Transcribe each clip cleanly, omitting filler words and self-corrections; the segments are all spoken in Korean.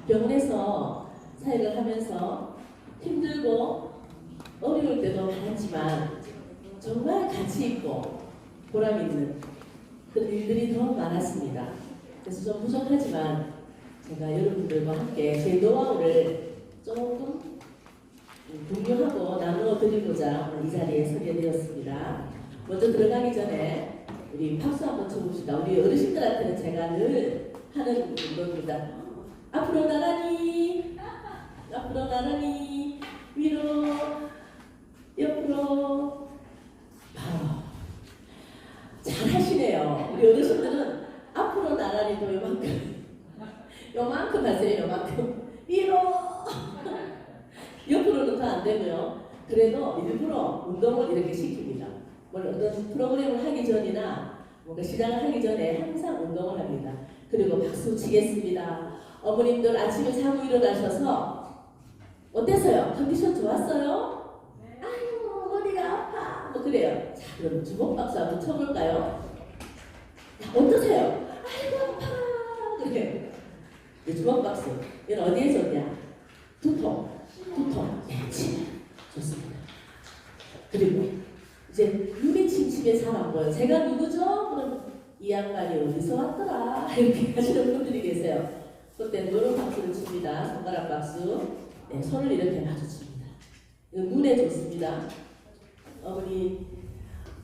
병원에서 사역을 하면서 힘들고 어려울 때도 많았지만 정말 가치 있고 보람 있는 그런 일들이 더 많았습니다. 그래서 좀 부족하지만 제가 여러분들과 함께 제 노하우를 조금 공유하고 나누어 드리고자 오늘 이 자리에 서게 되었습니다. 먼저 들어가기 전에 우리 박수 한번 쳐봅시다. 우리 어르신들한테는 제가 늘 하는 운동입니다. 앞으로 나란히, 앞으로 나란히, 위로, 옆으로, 바로. 잘 하시네요. 우리 어르신들은 앞으로 나란히도 요만큼 하세요. 요만큼. 위로. 옆으로는 더 안 되고요. 그래도 일부러 운동을 이렇게 시킵니다. 어떤 프로그램을 하기 전이나 뭔가 시작을 하기 전에 항상 운동을 합니다. 그리고 박수 치겠습니다. 어머님들 아침에 자고 일어나셔서 어땠어요? 컨디션 좋았어요? 아유 머리가 아파. 뭐 그래요. 자 그럼 주먹박수 한번 쳐볼까요? 자, 어떠세요? 아이고 아파. 그래. 주먹박수. 이건 어디에 좋냐? 두통. 네, 침. 좋습니다. 그리고 이제 눈이 침침해 잘 안 보여요. 제가 누구죠? 그럼 이 양반이 어디서 왔더라? 이렇게 하시는 분들이 계세요. 그때 노른 박수를 칩니다. 손가락 박수. 네, 손을 이렇게 마주칩니다. 눈에 좋습니다. 우리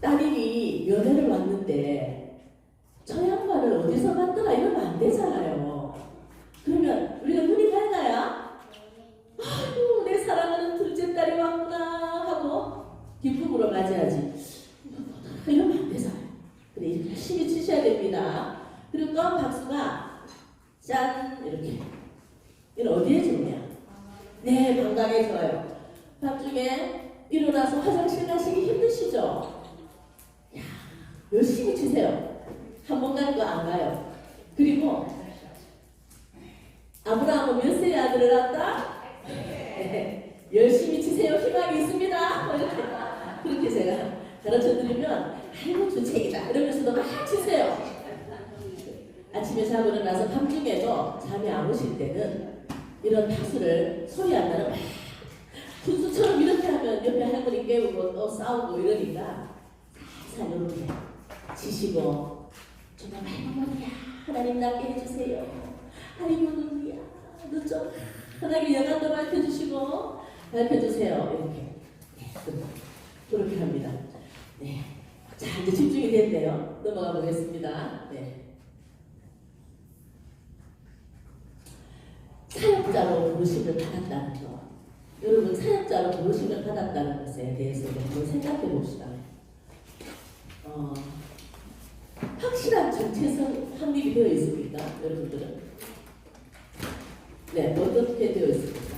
따님이 면회를 왔는데 저 양반을 어디서 봤더라? 이러면 안 되잖아요. 그러면 우리가 눈이 밝아야 아이고 내 사랑하는 둘째 딸이 왔구나 하고 기쁨으로 맞이하지. 이러면 안 되잖아요. 그래 이렇게 열심히 치셔야 됩니다. 그리고 또 박수가 짠 이렇게. 이건 어디에 좋냐? 네 건강에 좋아요. 밤중에 일어나서 화장실 가시기 힘드시죠? 야, 열심히 치세요. 한 번 가는 거 안 가요. 그리고 아브라함은 몇 세의 아들을 낳았다? 네. 열심히 치세요. 희망이 있습니다. 그렇게 제가 가르쳐드리면 아이고 주책이다 이러면서도 막 치세요. 아침에 자고 일어나서 밤중에도 잠이 안 오실 때는 이런 박수를 소리 안 나는 분수처럼 이렇게 하면 옆에 할머니 깨우고 또 싸우고 이러니까 살살 이렇게 치시고 정말 아이고 머리야 하나님 낫게 해주세요. 아이고 눈이야 눈 좀 하나님 영광도 밝혀주시고 밝혀주세요. 이렇게 그렇게 합니다. 네. 자 이제 집중이 됐네요. 넘어가 보겠습니다. 네. 사역자로 부르심을 받았다는 것. 여러분 사역자로 부르심을 받았다는 것에 대해서 한번 생각해 봅시다. 확실한 정체성 확립이 되어 있습니까? 여러분들은? 네, 어떻게 되어 있습니까?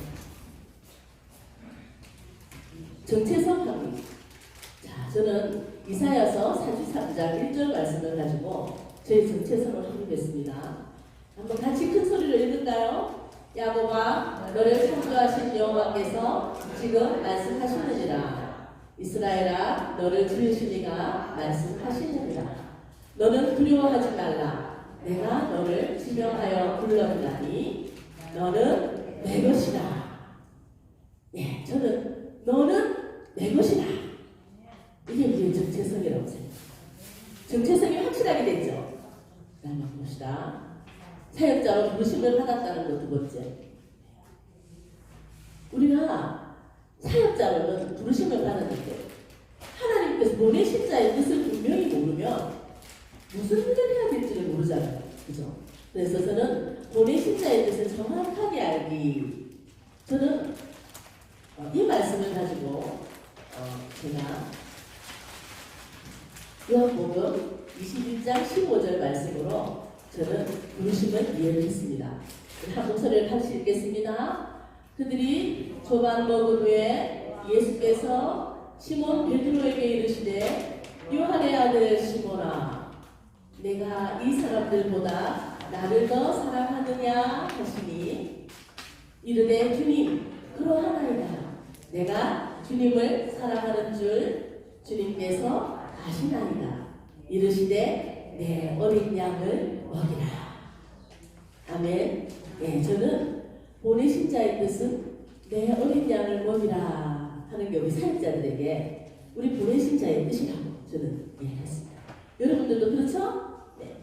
정체성 확립. 자, 저는 이사야서 43장 1절 말씀을 가지고 저의 정체성을 확립했습니다. 한번 같이 큰 소리로 읽을까요? 야곱아 너를 창조하신 여호와께서 지금 말씀하시느니라. 이스라엘아 너를 지으신 이가 말씀하시느니라. 너는 두려워하지 말라. 내가 너를 지명하여 불렀나니 너는 내 것이다. 네, 저는 너는 내 것이다. 이게 우리의 정체성이라고 생각합니다. 정체성이 확실하게 됐죠. 한번 봅시다. 사역자로 부르심을 받았다는 것 두 번째. 우리가 사역자로는 부르심을 받았는데 하나님께서 보내신 자의 뜻을 분명히 모르면 무슨 일을 해야 될지를 모르잖아요. 그죠? 그래서 저는 보내신 자의 뜻을 정확하게 알기. 저는 이 말씀을 가지고 제가 요한복음 21장 15절 말씀으로 저는 부르심을 이해를 했습니다. 한 목소리를 같이 읽겠습니다. 그들이 조반 먹은 후에 예수께서 시몬 베드로에게 이르시되 요한의 아들 시몬아 내가 이 사람들보다 나를 더 사랑하느냐 하시니 이르되 주님 그러하나이다. 내가 주님을 사랑하는 줄 주님께서 아시나이다. 이르시되 내 어린 양을 먹이라. 아멘. 네, 저는 보내신 자의 뜻은 내 어린 양을 먹이라 하는 게 우리 사역자들에게 우리 보내신 자의 뜻이라고 저는 이해했습니다. 여러분들도 그렇죠? 네.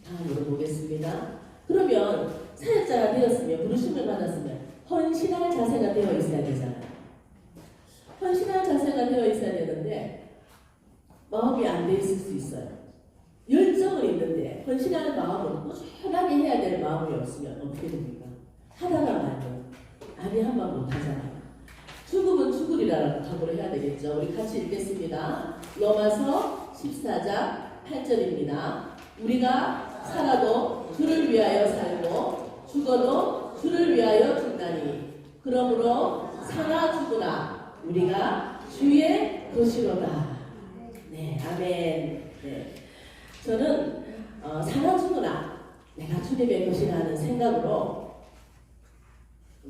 다음으로 보겠습니다. 그러면 사역자가 되었으면, 부르심을 받았으면 헌신할 자세가 되어 있어야 되잖아요. 헌신할 자세가 되어 있어야 되는데 마음이 안 돼 있을 수 있어요. 열정은 있는데 헌신하는 마음은 꾸준하게 해야 될 마음이 없으면 어떻게 됩니까? 하다가 말고 아니 한번 못하잖아요. 죽으면 죽으리라는 각오를 해야 되겠죠. 우리 같이 읽겠습니다. 로마서 14장 8절입니다. 우리가 살아도 주를 위하여 살고 죽어도 주를 위하여 죽나니 그러므로 사나 죽으나 우리가 주의 것이로다. 네, 아멘. 네. 저는 사나 죽으나 내가 주님의 것이라는 생각으로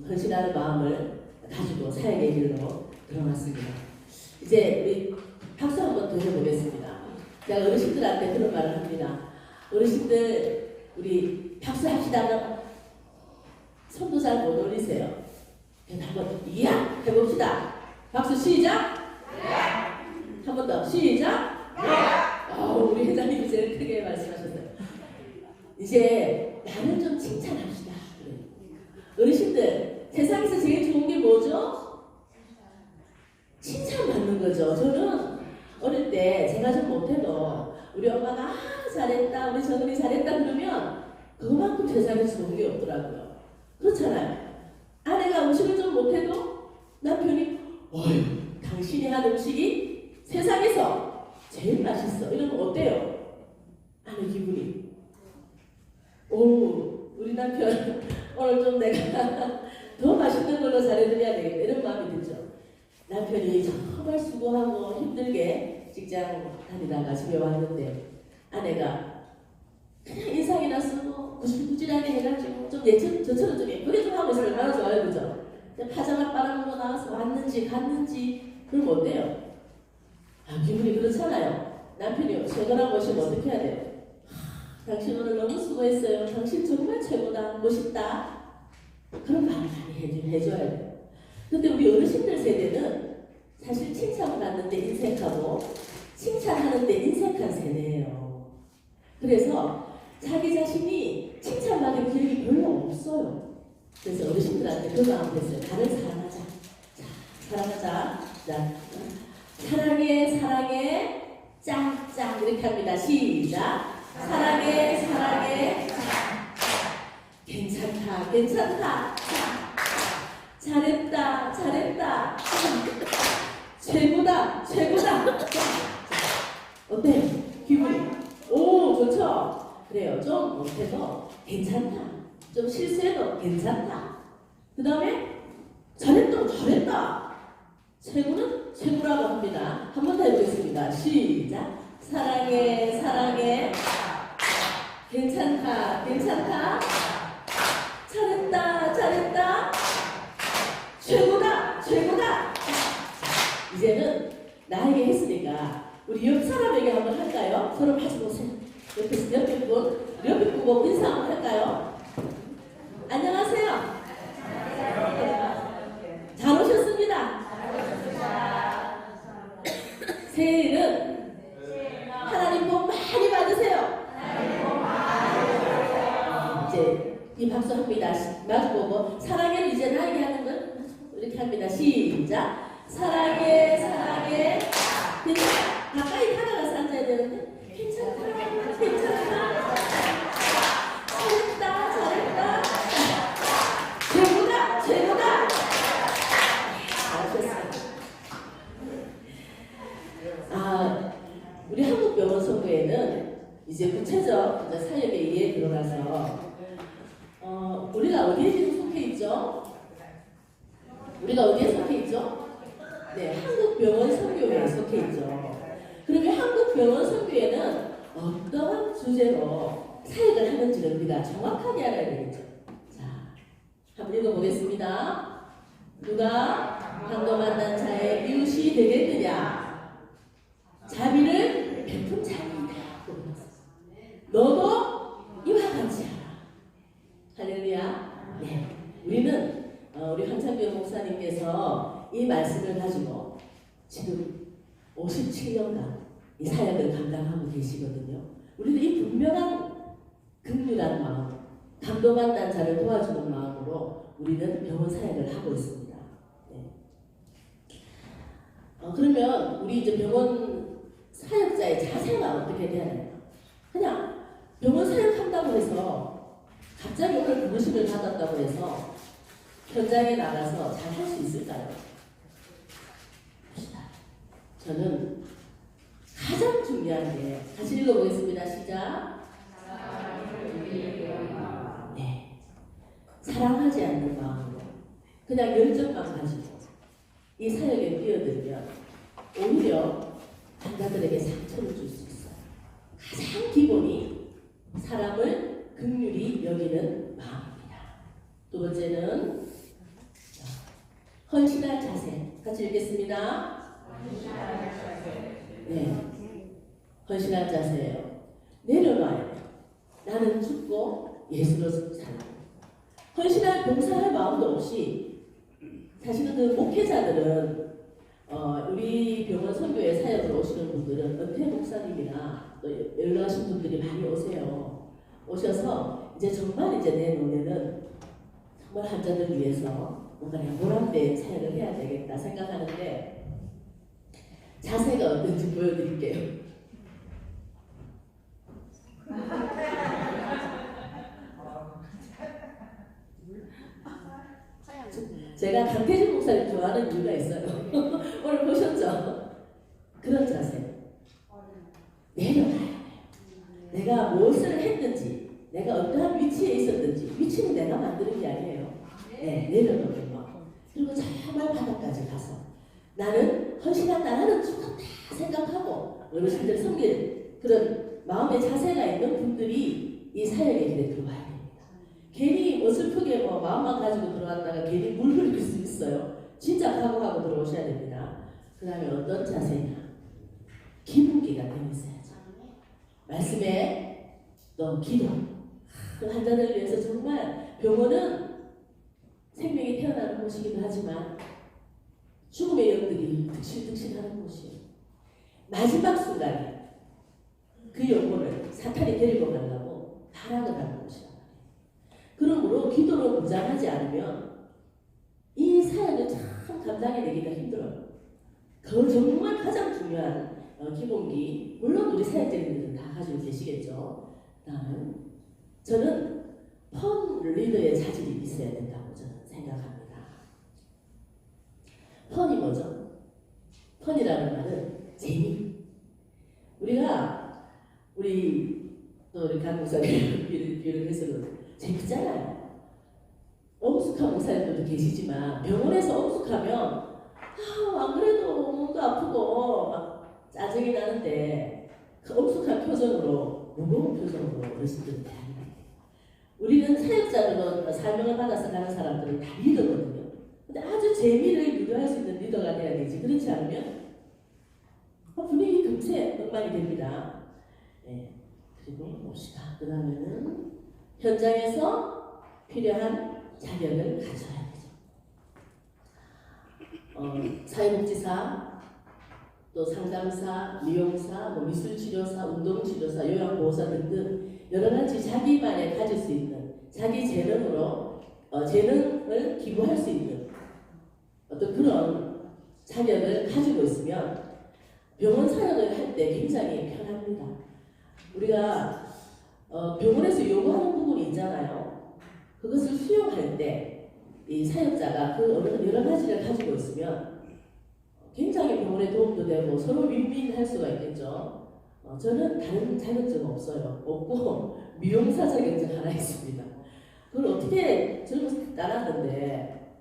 헌신하는 마음을 가지고 사역의 길로 들어갔습니다. 이제 우리 박수 한번 더 해보겠습니다. 제가 어르신들한테 그런 말을 합니다. 어르신들 우리 박수 합시다. 손도 잘 못 올리세요. 한번 이야 해봅시다. 박수 시작. 한 번 더 시작. 우리 회장님이 제일 크게 말씀하셨어요. 이제 나를 좀 칭찬합시다. 어르신들 세상에서 제일 좋은 게 뭐죠? 칭찬받는 거죠. 저는 어릴 때 제가 좀 못해도 우리 엄마가 잘했다, 우리 정은이 잘했다 그러면 그만큼 세상에서 좋은 게 없더라고요. 그렇잖아요. 아내가 음식을 좀 못해도 남편이 어휴 당신이 한 음식이 세상에서 제일 맛있어 이러면 어때요? 아내 기분이 우리 남편 오늘 좀 내가 더 맛있는 걸로 잘해드려야 되겠다 이런 마음이 들죠. 남편이 정말 수고하고 힘들게 직장 다니다가 집에 왔는데 아내가 그냥 인상이나 쓰고 구질구질하게 해가지고 좀 저처럼 좀 예쁘게 좀 하고 있으면 얼마나 좋아요, 그죠? 파자마 빨아먹고 나와서 왔는지 갔는지 그럼 어때요? 기분이 그렇잖아요. 남편이 최고라고 오시면 어떻게 해야 돼요? 당신 오늘 너무 수고했어요. 당신 정말 최고다. 멋있다. 그런 말 많이 해줘야 돼요. 근데 우리 어르신들 세대는 사실 칭찬받는데 인색하고 칭찬하는데 인색한 세대예요. 그래서 자기 자신이 칭찬받을 기회가 별로 없어요. 그래서 어르신들한테 그 마음 됐어요. 나를 사랑하자. 자, 사랑하자. 자, 사랑해, 사랑해, 짝짝 이렇게 합니다. 시작. 사랑해, 사랑해, 괜찮다, 괜찮다, 잘했다, 잘했다, 최고다, 최고다. 어때요? 기분이? 오, 좋죠? 그래요. 좀 못해도 괜찮다. 좀 실수해도 괜찮다. 그 다음에 잘했다, 잘했다. 최고는 최고라고 합니다. 한 번 더 해보겠습니다. 시작. 사랑해, 사랑해. 괜찮다, 괜찮다. 잘했다, 잘했다. 최고다, 최고다. 이제는 나에게 했으니까 우리 옆 사람에게 한번 할까요? 서로 마주 보세요. 옆에 분 보고 인사 한번 할까요? 안녕하세요. 잘 오셨습니다. 새해에는 하나님 복 많이 받으세요. 이제 이 박수 합니다. 마주보고 사랑해를 이제 나에게 하는 건 이렇게 합니다. 시작. 사랑해, 사랑해. 괜찮아. 가까이 다가가서 앉아야 되는데 괜찮다, 괜찮다. 잘했다, 잘했다. 최고다, 최고다. 잘하셨어요. 우리 한국병원 선교회는 이제 구체적 사역의 이해에 들어가서 우리가 어디에 지금 속해 있죠? 우리가 어디에 속해 있죠? 네, 한국병원 선교회에 속해 있죠. 그러면 한국병원 선교회는 어떠한 주제로 사역을 하는지를 우리가 정확하게 알아야 되겠죠. 자, 한번 읽어보겠습니다. 누가 방도 만난 자의 이웃이 되겠느냐? 자비를 베푼 자입니다. 너도 이와 같이 하라. 할렐루야. 네. 우리는 우리 한창규 목사님께서 이 말씀을 가지고 지금 57년간 이 사역을 감당하고 계시거든요. 우리는 이 분명한 긍휼한 마음, 감동받는 자를 도와주는 마음으로 우리는 병원 사역을 하고 있습니다. 네. 그러면 우리 이제 병원 사역자의 자세가 어떻게 돼야 되나? 그냥 병원 사역한다고 해서 갑자기 오늘 부르심을 받았다고 해서 현장에 나가서 잘 할 수 있을까요? 저는 가장 중요한 게 다시 읽어보겠습니다. 시작. 네. 사랑하지 않는 마음으로 그냥 열정만 가지고 이 사역에 뛰어들면 오히려 환자들에게 상처를 줄 수 있어요. 가장 기본이 사람을 긍휼히 여기는 마음입니다. 두 번째는 헌신할 자세. 같이 읽겠습니다. 네, 헌신할 자세예요. 내려놔요. 나는 죽고 예수로 살고 헌신할 봉사할 마음도 없이 사실은 그 목회자들은 우리 병원 선교에 사역을 오시는 분들은 은퇴 목사님이나 또 연락하신 분들이 많이 오세요. 오셔서 이제 정말 이제 내 눈에는 정말 환자들 위해서 뭔가 내가 보람된 사역을 해야 되겠다 생각하는데 자세가 어떤지 보여드릴게요. 제가 강태진 목사님 좋아하는 이유가 있어요. 오늘 보셨죠? 그런 자세. 내려놔야 돼요. 내가 무엇을 했는지, 내가 어떠한 위치에 있었는지, 위치는 내가 만드는 게 아니에요. 네, 내려놓는 거. 그리고 정말 바닥까지 가서 나는 헌신한다, 나는 죽었다 생각하고 어르신들 섬길 그런 마음의 자세가 있는 분들이 이 사역의 길에 들어와야 됩니다. 괜히 어슬프게 마음만 가지고 들어왔다가 괜히 물 흘릴 수 있어요. 진짜 각오하고 들어오셔야 됩니다. 그 다음에 어떤 자세냐? 기분기가 되어 있어야죠. 말씀에 또 기도. 그 환자들 위해서 정말 병원은 생명이 태어나는 곳이기도 하지만 죽음의 영들이 득실득실하는 곳이에요. 마지막 순간에 그 영혼을 사탄이 데리고 가려고 타락을 하는 곳이란 말이에요. 그러므로 기도로 무장하지 않으면 이 사역을 참 감당해내기가 힘들어요. 그 정말 가장 중요한 기본기, 물론 우리 사역자님들은 다 가지고 계시겠죠. 다음은 저는 펀 리더의 자질이 있어야 된다고 저는 생각합니다. 펀이 뭐죠? 펀이라는 말은 재미. 또 우리 강 목사님 비유를 해서는 재밌잖아요. 엄숙한 목사님들도 계시지만 병원에서 엄숙하면 안 그래도 몸도 아프고 막 짜증이 나는데 그 엄숙한 표정으로 무거운 표정으로 어르신들은 대하는 거예요. 우리는 사역자들은 사명을 받아서 가는 사람들은 다 리더거든요. 근데 아주 재미를 유도할 수 있는 리더가 돼야 되지. 그렇지 않으면 분위기 금세 엉망이 됩니다. 네. 그리고 봅시다. 그 다음에는 현장에서 필요한 자격을 가져야 되죠. 사회복지사, 또 상담사, 미용사, 미술치료사, 운동치료사, 요양보호사 등등 여러 가지 자기만에 가질 수 있는 자기 재능으로 재능을 기부할 수 있는 어떤 그런 자격을 가지고 있으면 병원 사역을 할 때 굉장히 편합니다. 우리가 병원에서 요구하는 부분이 있잖아요. 그것을 수용할 때 이 사역자가 그 여러 가지를 가지고 있으면 굉장히 병원에 도움도 되고 서로 윈윈할 수가 있겠죠. 저는 다른 자격증 없어요. 없고 미용사 자격증 하나 있습니다. 그걸 어떻게 젊어서 따랐는데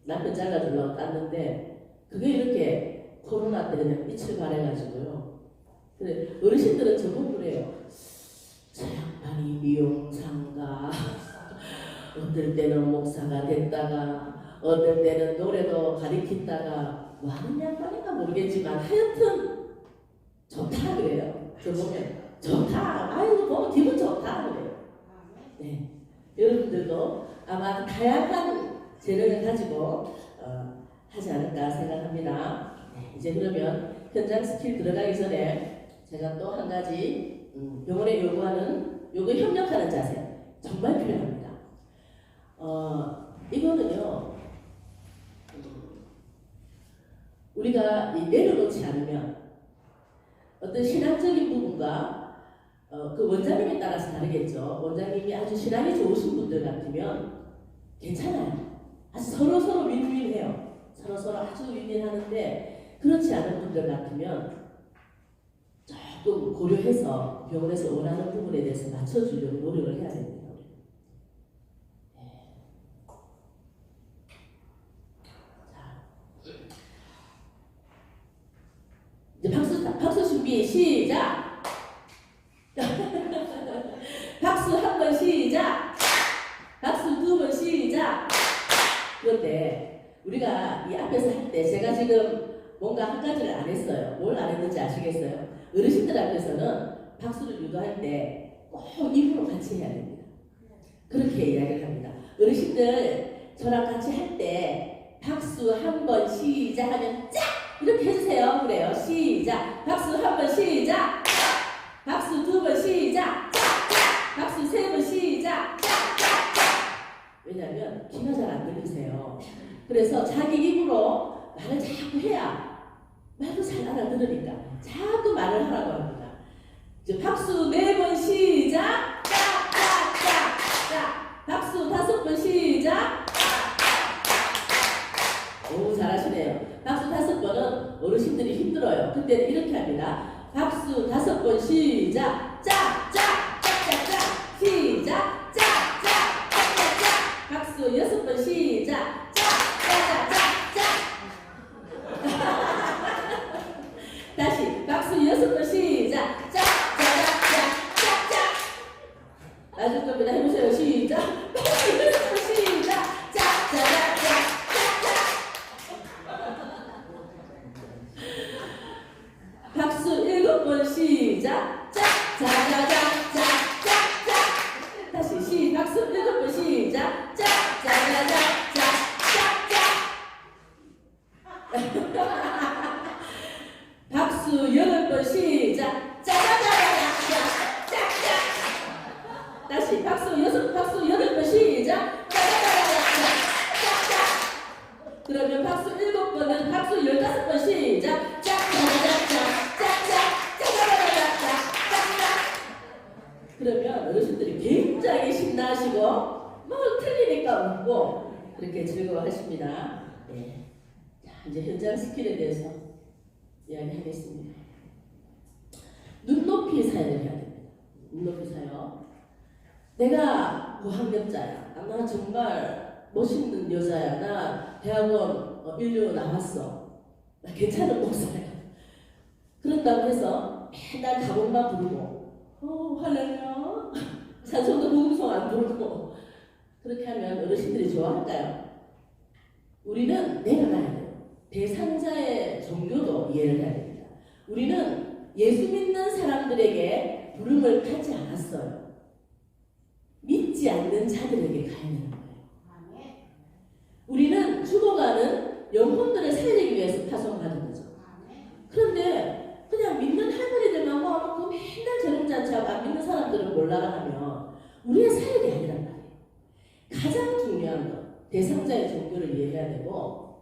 남편 잘라주려고 땄는데 그게 이렇게 코로나 때는 빛을 발해가지고요. 근데 어르신들은 저보고 그래요. 저 양반이 미용사인가 어떨 때는 목사가 됐다가 어떨 때는 노래도 가리킨다가 뭐 하는 양반인가 모르겠지만 하여튼 좋다 그래요. 저 보면 좋다. 아이고 보면 기분 좋다 그래요. 네, 여러분들도 아마 다양한 재능을 가지고 하지 않을까 생각합니다. 네, 이제 그러면 현장 스킬 들어가기 전에 제가 또 한 가지 병원에 요구하는 협력하는 자세 정말 필요합니다. 이거는요 우리가 내려놓지 않으면 어떤 신앙적인 부분과 그 원장님에 따라서 다르겠죠. 원장님이 아주 신앙이 좋으신 분들 같으면 괜찮아요. 아주 서로 윈윈해요. 서로 아주 윈윈하는데 그렇지 않은 분들 같으면 조금 고려해서 병원에서 원하는 부분에 대해서 맞춰주려고 노력을 해야 됩니다. 이제 박수 준비 시작. 박수 한 번 시작. 박수 두 번 시작. 그런데 우리가 이 앞에서 할 때 제가 지금 뭔가 한 가지를 안 했어요. 뭘 안 했는지 아시겠어요? 어르신들 앞에서는 박수를 유도할 때 꼭 입으로 같이 해야 됩니다. 그렇게 이야기를 합니다. 어르신들 저랑 같이 할 때 박수 한 번 시작하면 짝! 이렇게 해주세요. 그래요. 시작. 박수 한 번 시작. 박수 두 번 시작. 박수 세 번 시작. 왜냐하면 귀가 잘 안 들리세요. 그래서 자기 입으로 말을 자꾸 해야 말도 잘 알아들으니까 자꾸 말을 하라고 합니다. 이제 박수 네 번 시작. 박수 다섯 번 시작. 오, 잘하시네요. 박수 다섯 번은 어르신들이 힘들어요. 그때는 이렇게 합니다. 박수 다섯 번 시작. 시작. 박수 여섯 번 시작. 다시 박수 여섯 번 시작. 나중 겁니다. 해보세요. 시작. 박수 여섯 번 시작. 박수 일곱 번 시작. 다시 박수 일곱 번 시작. 박수 여덟 번 시작. 다시 박수 여덟 번 시작. 그러면 박수 일곱 번은 박수 15번 시작. 그러면 어르신들이 굉장히 신나하시고 뭐 틀리니까 웃고 그렇게 즐거워하십니다. 네. 자, 이제 현장 스킬에 대해서 이야기하겠습니다. 눈높이 사연을 해야 됩니다. 눈높이 사연. 내가 고학력자야. 나 정말 멋있는 여자야. 나 대학원 인류 나왔어. 나 괜찮은 목사야. 그런다고 해서 맨날 가곡만 부르고 할렐루야 찬송도 복음송 안 부르고 그렇게 하면 어르신들이 좋아할까요? 우리는 내려가야 돼요. 대상자의 종교도 이해를 해야 됩니다. 우리는 예수 믿는 사람들에게 부름을 받지 않았어요. 믿지 않는 자들에게 가야 되는 거예요. 우리는 죽어가는 영혼들을 살리기 위해서 파송을 받은 거죠. 그런데 그냥 믿는 할머니들만 모아놓고 맨날 재롱잔치하고 안 믿는 사람들은 몰라라 하면 우리의 사역이 아니란 말이에요. 가장 중요한 건 대상자의 종교를 이해해야 되고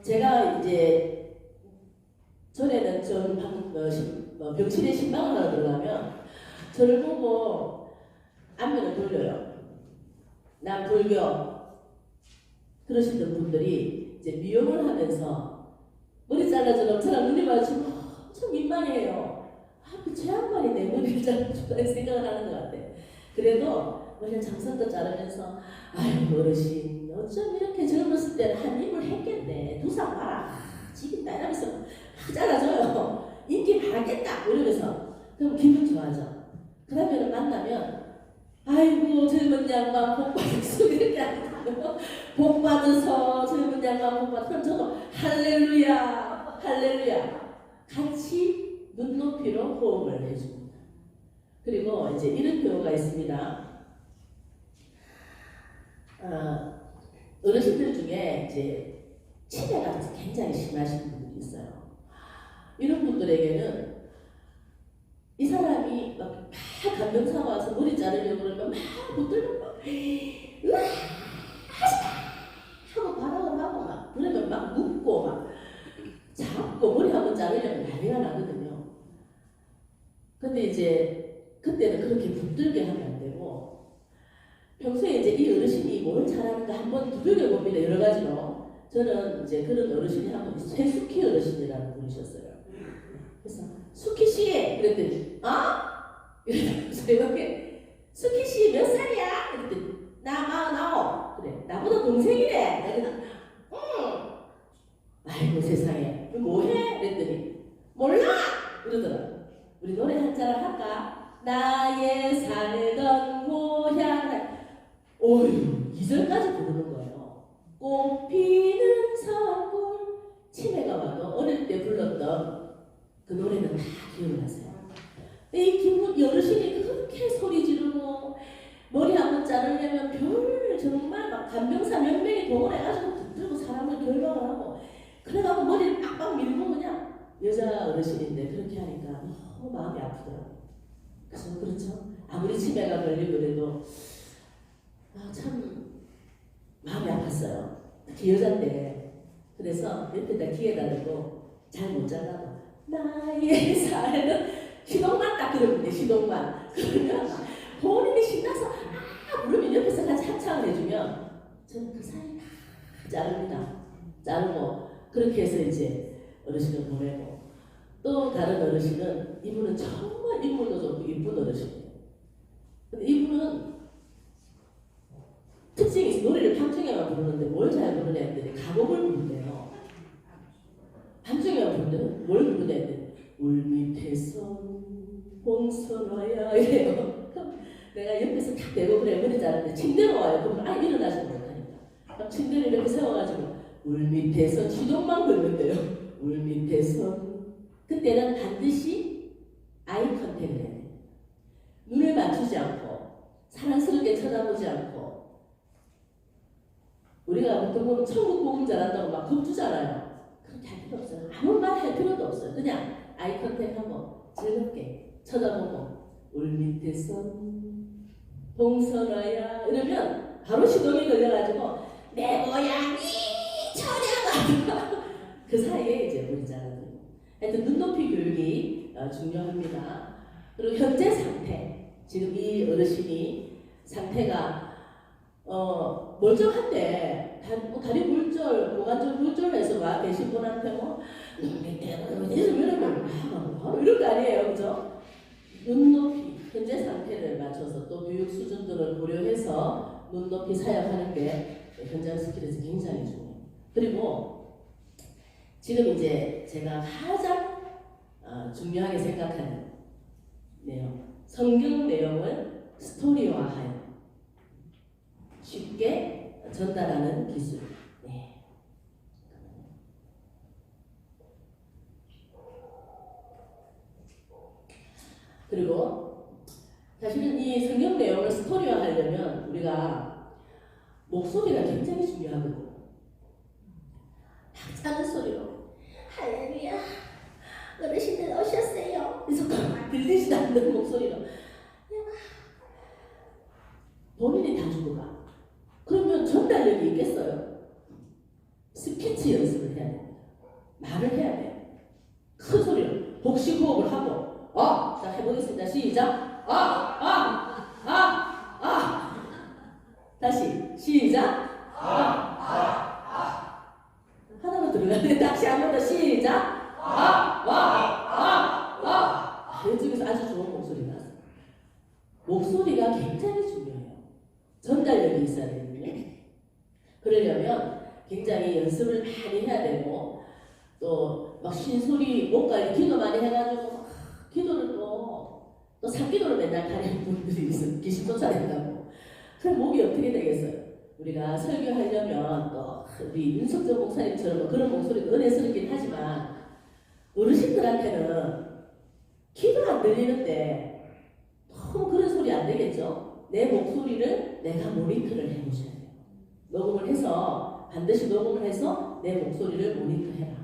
제가 이제 전에는 병실에 신방을 하러 들어가면 저를 보고 안면을 돌려요. 난 불교 그러시던 분들이 이제 미용을 하면서 머리 잘라주면 저랑 눈이 마주치면 엄청 민망해요. 그 양반이 내 머리를 잘라준다는 생각을 하는 것 같아. 그래도 머리를 장선도 자르면서 아유 어르신 어쩜 이렇게 젊었을 때는 한 입을 했겠네. 두상 봐라. 지긴다 이러면서 막 잘라줘요. 인기 많겠다 이러면서. 그럼 기분 좋아져. 그러면 만나면 아이고 젊은 양반 복 받으소 이렇게 하거든요. 복 받으서 젊은 양반 복 받으서 그럼 저도 할렐루야 같이 눈높이로 호흡을 해줍니다. 그리고 이제 이런 표현가 있습니다. 어르신들 중에 이제 치매가 굉장히 심하신 분들이 있어요. 이런 분들에게는 이 사람이 막 간병사가 와서 머리 자르려고 그러면 막 붙들고 막 으아 하고 바람을 하고 막 그러면 막 묶고 막 잡고 머리 한번 자르려면 난리가 나거든요. 근데 이제 그때는 그렇게 붙들게 하면 안 되고 평소에 이제 이 어르신이 뭘 잘하는가 한번 두들겨 봅니다. 여러 가지로. 저는 이제 그런 어르신이 한 분 최숙희 어르신이라는 분이셨어요. 그래서 숙희 씨 그랬더니 이러면서 이렇게 숙희 씨 몇 살이야? 그랬더니 나 49. 그래 나보다 동생이래. 그래서 아이고 세상에 뭐해? 그랬더니 몰라 이러더라. 우리 노래 한 잔 할까? 나의 살던 고향. 어휴 2절까지 부르는 거예요. 꽃 피는 서울. 치매가 와도 어릴 때 불렀던 그 노래는 다 기억나세요. 이 기분 어르신이 그렇게 소리 지르고 머리 한번 자르려면 별 정말 막 간병사 몇 명이 동원해가지고 붙들고 사람을 결박을 하고 그래가지고 머리를 빡빡 밀고 그냥 여자 어르신인데 그렇게 하니까 너무 마음이 아프더라고요. 그래서 그렇죠. 아무리 치매가 걸리고 그래도 참 마음이 아팠어요. 특히 여자인데. 그래서 옆에다 귀에다 대고 잘 못 자라고 나의 살은 시동만 딱 들었는데 시동만 그러면 본인이 신나서 부르면 옆에서 같이 합창을 해주면 저는 그 사이 다 자릅니다. 자르고 그렇게 해서 이제 어르신을 보내고 또 다른 어르신은 이분은 정말 인물도 좋고 이쁜 어르신이에요. 근데 이분은 특징이 있어요. 노래를 밤중에만 부르는데 뭘 잘 부르냐 했더니 가곡을 부른대요. 밤중에만 부르는데 뭘 부르냐 했더니 울밑에서 봉선화야 이래요. 내가 옆에서 탁 대고 그래 머리 자르는데 침대로 와요. 그러면 일어나지 못하니까 그럼 침대를 이렇게 세워가지고 울밑에서 시동만 걸는데요. 울밑에서 그때는 반드시 아이 컨택을 해야 돼요. 눈을 맞추지 않고 사랑스럽게 쳐다보지 않고 우리가 보통 보면 천국 복음 잘한다고 막 겁주잖아요. 그렇게 할 필요 없어요. 아무 말 할 필요도 없어요. 그냥 아이 컨택하고 즐겁게 쳐다보고 울밑에서 봉선화야 이러면 바로 시동이 걸려가지고 내 고양이 처녀가 그 사이에 이제 우리 자라는 하여튼 눈높이 교육이 중요합니다. 그리고 현재 상태 지금 이 어르신이 상태가 멀쩡한데 다리 굴절, 고관절 굴절해서 와 계신 분한테 뭐 바로 이런 거 아니에요, 그죠? 눈높이 현재 상태를 맞춰서 또 교육 수준들을 고려해서 눈높이 사역하는 게 현장 스킬에서 굉장히 중요해요. 그리고 지금 이제 제가 가장 중요하게 생각하는 내용, 성경 내용을 스토리화하여 쉽게 전달하는 기술. 네. 그리고 사실은 이 성경 내용을 스토리화하려면 우리가 목소리가 굉장히 중요하거든요. 작은 소리로 할렐루야 어르신들 오셨어요. 그래서 들리지도 않는 목소리로 본인이 다 죽어가. 그러면 전달력이 있겠어요? 스피치 연습을 해야 됩니다. 말을 해야 돼요. 큰 소리로 복식 호흡을 하고 자 해보겠습니다. 시작. 다시 시작. 하나만 들어가는데 다시 한 번 더 시작. 이쪽에서 아주 좋은 목소리가 나서 목소리가 굉장히 중요해요. 전달력이 있어야 되거든요. 그러려면 굉장히 연습을 많이 해야 되고 또 막 쉰소리 못 관리 기도 많이 해가지고 기도를 또 산기도를 맨날 하는 분들이 있어요. 귀신 쫓아낸다고. 그럼 목이 어떻게 되겠어요? 우리가 설교하려면 또 우리 윤석정 목사님처럼 그런 목소리도 은혜스럽긴 하지만 어르신들한테는 귀도 안 들리는데 너무 그런 소리 안 되겠죠? 내 목소리를 내가 모니터를 해보셔야 돼요. 녹음을 해서 반드시 녹음을 해서 내 목소리를 모니터해라.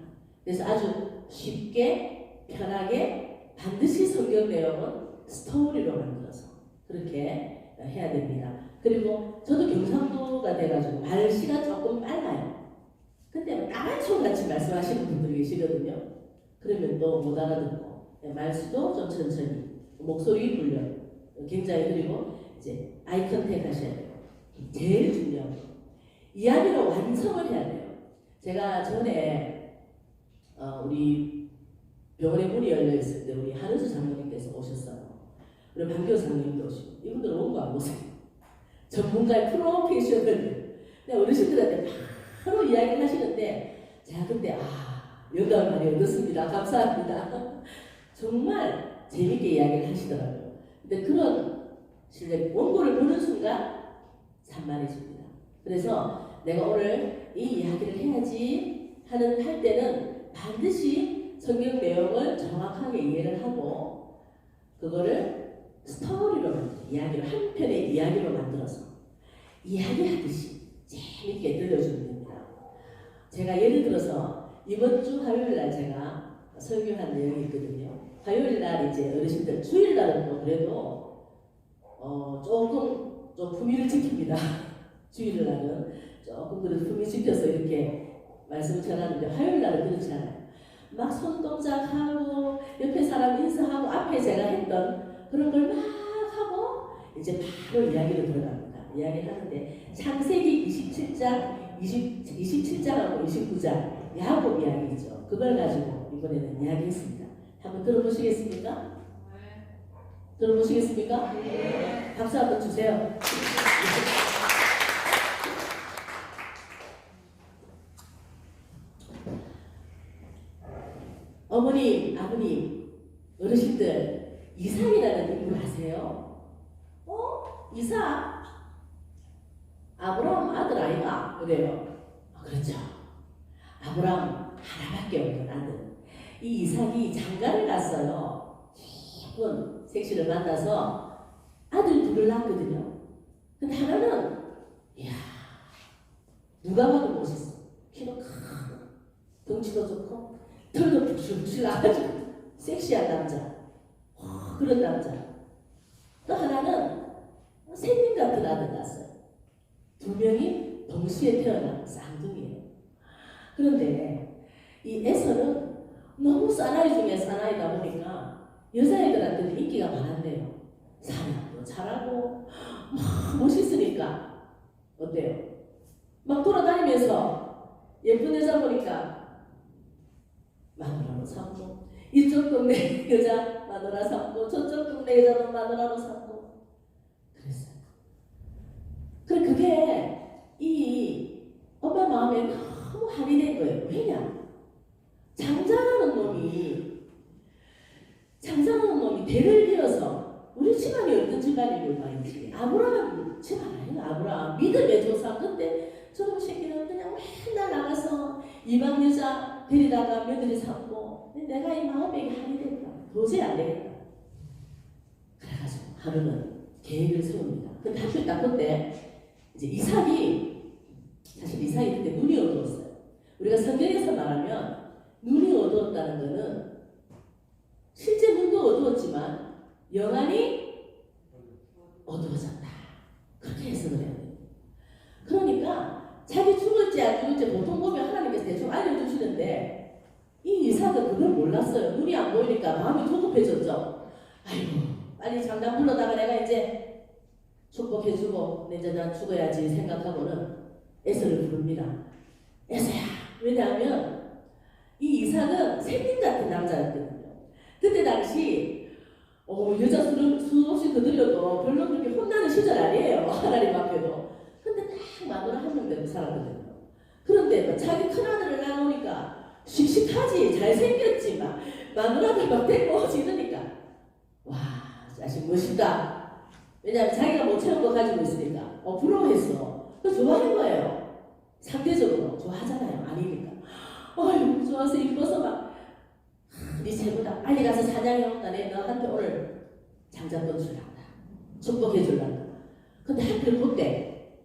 그래서 아주 쉽게 편하게 반드시 성경 내용은 스토리로 만들어서 그렇게 해야 됩니다. 그리고 저도 경상도가 돼가지고 발시가 조금 빨라요. 근데 까만초같이 말씀하시는 분들이 계시거든요. 그러면 또 못 알아듣고 말수도 좀 천천히 목소리 불려요. 굉장히. 그리고 이제 아이 컨택 하셔야 돼요. 제일 중요한 거. 이야기로 완성을 해야 돼요. 제가 전에 우리 병원에 문이 열려 있을 때 우리 한은수 장로님께서 오셨어요. 우리 박교 장로님도 오시고 이분들은 온 거 안 보세요. 전문가의 프로페셔널. 근데 어르신들한테 바로 이야기를 하시는데 제가 그때 영감을 많이 얻었습니다. 감사합니다. 정말 재밌게 이야기를 하시더라고요. 근데 그런 실내 원고를 보는 순간 산만해집니다. 그래서 내가 오늘 이 이야기를 해야지 할 때는 반드시 성경 내용을 정확하게 이해를 하고 그거를 스토리로 이야기를 한 편의 이야기로 만들어서 이야기하듯이 재밌게 들려주면 됩니다. 제가 예를 들어서 이번 주 화요일 날 제가 설교한 내용이 있거든요. 화요일 날 이제 어르신들 주일 날은 뭐 그래도 조금 좀 품위를 지킵니다. 주일 날은 조금 그래도 품위 지켜서 이렇게 말씀을 전하는데 화요일 날은 그렇지 않아요. 막 손동작하고 옆에 사람 인사하고 앞에 제가 했던 그런 걸 막 하고 이제 바로 이야기로 들어갑니다. 이야기를 하는데 창세기 27장, 27장하고 29장 야곱 이야기죠. 그걸 가지고 이번에는 이야기했습니다. 한번 들어보시겠습니까? 들어보시겠습니까? 네. 박수 한번 주세요. 어머님, 아버님, 어르신들, 이삭이라는 인물 아세요? 이삭? 아브라함 아들 아이가? 그래요. 그렇죠. 아브라함 하나밖에 없는 아들. 이 이삭이 장가를 갔어요. 예쁜 색시를 만나서 아들 둘을 낳거든요. 근데 하나는, 이야, 누가 봐도 멋있어. 키도 크고, 덩치도 좋고, 털도 푹푹 나가지고, 섹시한 남자. 그런 남자. 또 하나는 샌님 같은 아들 낳았어요. 두 명이 동시에 태어난 쌍둥이에요. 그런데 이 에서는 너무 사나이 중에 사나이다 보니까 여자애들한테도 인기가 많았대요. 사냥도 잘하고 막 멋있으니까 어때요? 막 돌아다니면서 예쁜 여자 보니까 마누라로 삼고 이쪽 동네 여자 마누라 삼고 저쪽 동네 여자도 마누라로 삼고 그랬어요. 그게 이 엄마 마음에 너무 합이 된 거예요. 왜냐? 장자라는 놈이 대를 이어서 우리 집안이 어떤 집안이고 말이지. 아브라함 집안 아니에요. 아브라함 믿음의 조상. 근데 저놈 새끼는 그냥 맨날 나가서 이방 여자 데리다가 며느리 삼고 내가 이 마음에 합이 됐다. 도저히 안 되겠다. 그래가지고 하루는 계획을 세웁니다. 근데 학교 딱 그때 이제 사실 이삭이 그때 눈이 어두웠어요. 우리가 성경에서 말하면 눈이 어두웠다는 것은 실제 눈도 어두웠지만 영안이 어두워졌다. 그렇게 해석을 해야 돼요. 그러니까 자기 죽을지 안 죽을지 보통 보면 하나님께서 대충 알려주시는데 이 이삭은 그걸 몰랐어요. 눈이 안 보이니까 마음이 조급해졌죠. 아이고 빨리 장단 불러다가 내가 이제 축복해주고 이제 난 죽어야지 생각하고는 에서를 부릅니다. 에서야. 왜냐하면 이 이삭은 샌님 같은 남자였거든요. 그때 당시 여자 수없이 거들려도 별로 그렇게 혼나는 시절 아니에요. 하나님 앞에도. 근데 딱 마누라 한 명 되고 살았거든요. 그런데 자기 큰아들을 낳으니까 씩씩하지. 잘생겼지. 마누라들 막 데리고 지르니까 와 자식 멋있다. 왜냐하면 자기가 못 채운 거 가지고 있으니까 부러워했어. 그래서 좋아하는 거예요. 상대적으로 좋아하잖아요. 아니니까 어휴 좋아서 이뻐서 막 네 최고다. 빨리 가서 사냥해온다. 내 너한테 오늘 장작돈 줄란다. 축복해 줄란다. 근데 하필 그때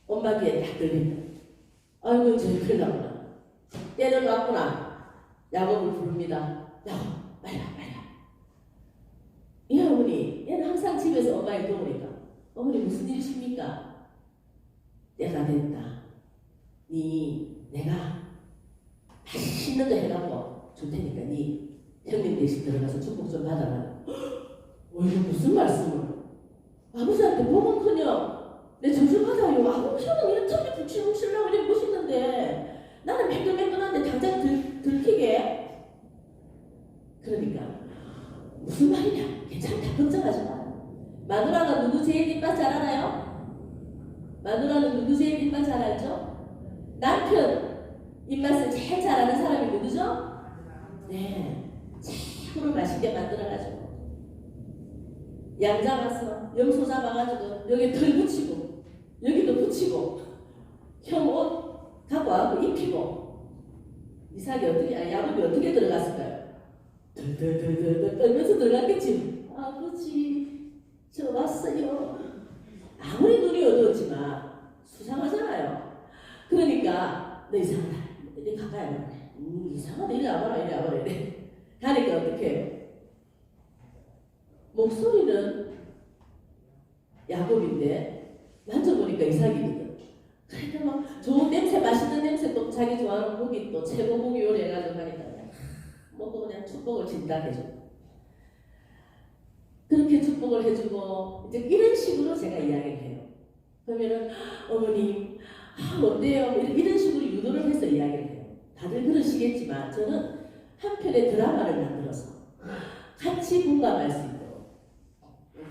엄마 귀에 딱 들린다. 아이고 저 큰일 나구나. 때는 왔구나. 야곱을 부릅니다. 야곱 말라. 이 어머니, 얘는 항상 집에서 엄마의 도우니까 어머니 무슨 일이십니까? 때가 됐다. 내가 맛있는 거 해갖고 줄 테니까 형님 대신 들어가서 축복 좀 받아라. 이게 무슨 말씀을? 아버지한테 보면커녕 내 저주 받아요. 형은 이런 턱에 붙이려고 이렇게 멋있는데 나는 매끈매끈한데 당장 들키게? 그러니까 무슨 말이냐? 괜찮다. 걱정하지 마. 마누라가 누구 제일 입맛 잘 알아요? 마누라는 누구 제일 입맛 잘 알죠? 남편 입맛을 제일 잘 아는 사람이 누구죠? 네. 최고로 맛있게 만들어가지고 양 잡아서 염소 잡아가지고 여기 털 붙이고 여기도 붙이고 형 옷 갖고 와서 입히고 이삭이 야곱이 어떻게 들어갔을까요? 덜덜덜덜 떨면서 들어갔겠지. 아버지 저 왔어요. 아무리 눈이 어두웠지만 수상하잖아요. 그러니까 너 이상하다. 너 가까이 안 와. 이상하다. 이리 와봐라 이래. 가니까 어떻게 해요? 목소리는 야곱인데 만져보니까 이삭이거든. 그러니까 막 좋은 냄새, 맛있는 냄새, 또 자기 좋아하는 고기 또 최고 고기 요리해가지고 하니까 먹고 그냥 축복을 진다 해줘. 그렇게 축복을 해주고 이제 이런 식으로 제가 이야기를 해요. 그러면은 어머님 어때요? 이런 식으로 유도를 해서 이야기를 해요. 다들 그러시겠지만 저는 한 편의 드라마를 만들어서 같이 공감할 수 있도록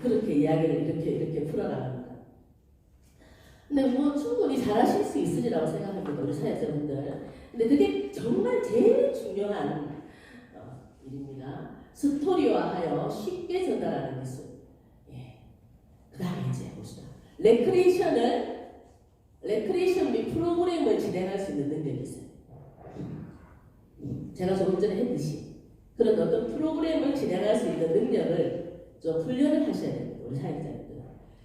그렇게 이야기를 이렇게 풀어나갑니다. 근데 뭐 충분히 잘하실 수 있으리라고 생각합니다. 우리 사회자분들. 근데 그게 정말 제일 중요한 일입니다. 스토리화하여 쉽게 전달하는 기술. 예. 그 다음에 이제 봅시다. 레크레이션 및 프로그램을 진행할 수 있는 능력이 있어요. 제가 조금 전에 했듯이 그런 어떤 프로그램을 진행할 수 있는 능력을 좀 훈련을 하셔야 됩니다. 우리 사역자님들.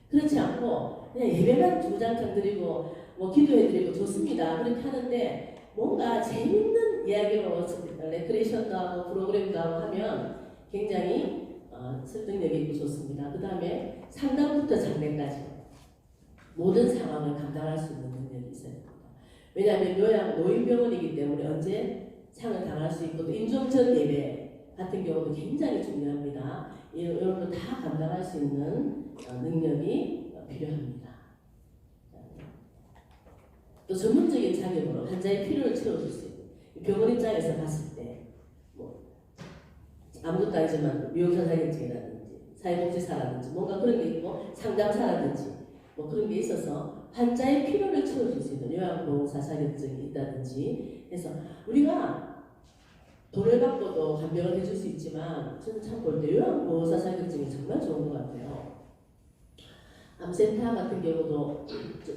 그렇지 않고 그냥 예배만 주구장창 드리고 뭐 기도해드리고 좋습니다. 그렇게 하는데 뭔가 재밌는 이야기로 레크레이션도 하고 프로그램도 하고 하면 굉장히 설득력이 있고 좋습니다. 그 다음에 상담부터 장례까지 모든 상황을 감당할 수 있는 능력이 있어야 됩니다. 왜냐하면 노인병원이기 때문에 언제 상을 당할 수 있고 또 임종전 예배 같은 경우도 굉장히 중요합니다. 이런 거 다 감당할 수 있는 능력이 필요합니다. 또 전문적인 자격으로 환자의 필요를 채워줄 수 있는 병원 입장에서 봤을 때 뭐 아무것도 아니지만 미용사 자격증이라든지 사회복지사라든지 뭔가 그런 게 있고 상담사라든지 뭐 그런 게 있어서 환자의 필요를 채워줄 수 있는 요양보호사 자격증이 있다든지 해서 우리가 돈을 받고도 간병을 해줄 수 있지만 저는 참 볼 때 요양보호사 자격증이 정말 좋은 것 같아요. 암센터 같은 경우도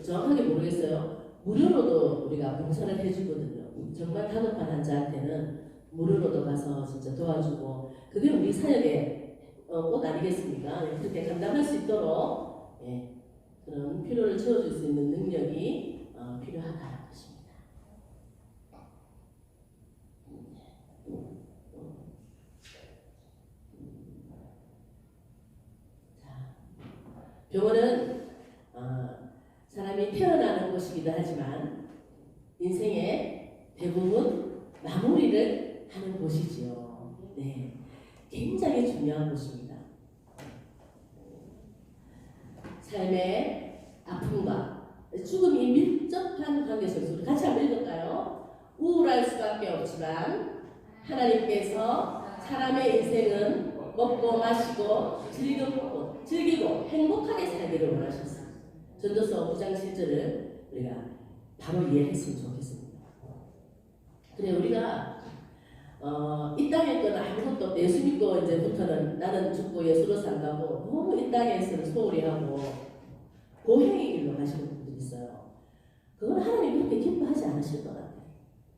정확하게 모르겠어요. 무료로도 우리가 봉사를 해주거든요. 정말 다급한 환자한테는 무료로도 가서 진짜 도와주고 그게 우리 사역의 꽃 아니겠습니까? 그렇게 감당할 수 있도록 그런 필요를 채워줄 수 있는 능력이 필요하다는 것입니다. 자, 병원은 사람이 태어나는 곳이기도 하지만 인생의 대부분 마무리를 하는 곳이지요. 네, 굉장히 중요한 곳입니다. 삶의 아픔과 죽음이 밀접한 관계 속에서 같이 한번 읽을까요? 우울할 수밖에 없지만 하나님께서 사람의 인생은 먹고 마시고 즐기고 행복하게 살기를 원하셨어요. 전도서 9장 7절을 우리가 바로 이해했으면 좋겠습니다. 그래 우리가 이 땅에 건 아무것도 없고 예수 믿고 이제부터는 나는 죽고 예수로 산다고 너무 이 땅에서는 소홀히 하고 고행의 길로 가시는 분들이 있어요. 그건 하나님이 그렇게 기뻐하지 않으실 것 같아요.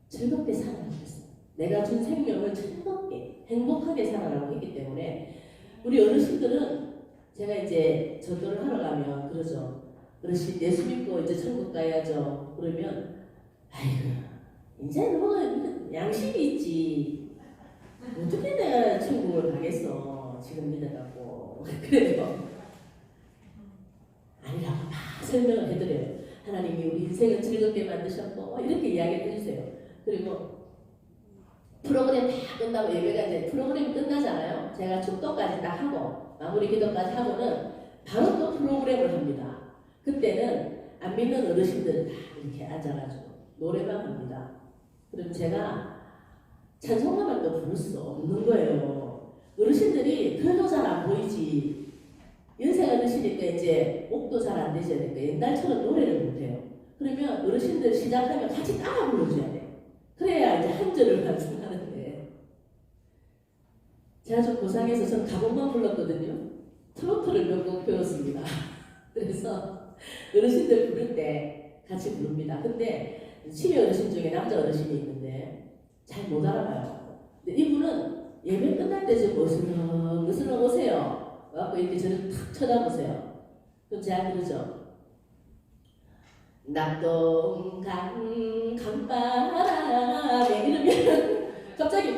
즐겁게 살아야 되겠어요. 내가 준 생명을 즐겁게 행복하게 살아라고 했기 때문에 우리 어르신들은 제가 이제 전도를 하러 가면 그러죠. 어르신 예수 믿고 이제 천국 가야죠. 그러면 아이고 이제 뭐 양심이 있지. 어떻게 내가 천국을 가겠어. 지금 믿어갖고. 그래도 아니라고 막 설명을 해드려요. 하나님이 우리 인생을 즐겁게 만드셨고 이렇게 이야기를 해주세요. 그리고 프로그램 다 끝나고 예배가 이제 프로그램이 끝나잖아요. 제가 축도까지 딱 하고 마무리 기도까지 하고는 바로 또 프로그램을 합니다. 그때는 안 믿는 어르신들 다 이렇게 앉아가지고 노래방 합니다. 그럼 제가 찬송가만 또 부를 수 없는 거예요. 어르신들이 글도 잘 안 보이지. 연세가 드시니까 이제 목도 잘 안 되시니까 옛날처럼 노래를 못해요. 그러면 어르신들 시작하면 같이 따라 불러줘야 돼요. 그래야 이제 한 절을 완성하는데 제가 좀 고상해서 저는 가곡만 불렀거든요. 트로트를 몇 곡 배웠습니다. 그래서 어르신들 부를 때 같이 부릅니다. 근데 치매 어르신 중에 남자 어르신이 있는데 잘 못 알아봐요. 근데 이분은 예배 끝날 때 좀 어슬렁 오세요. 와서 이렇게 저를 탁 쳐다보세요. 그럼 제가 그러죠. 낙동강 강바람에 이러면 갑자기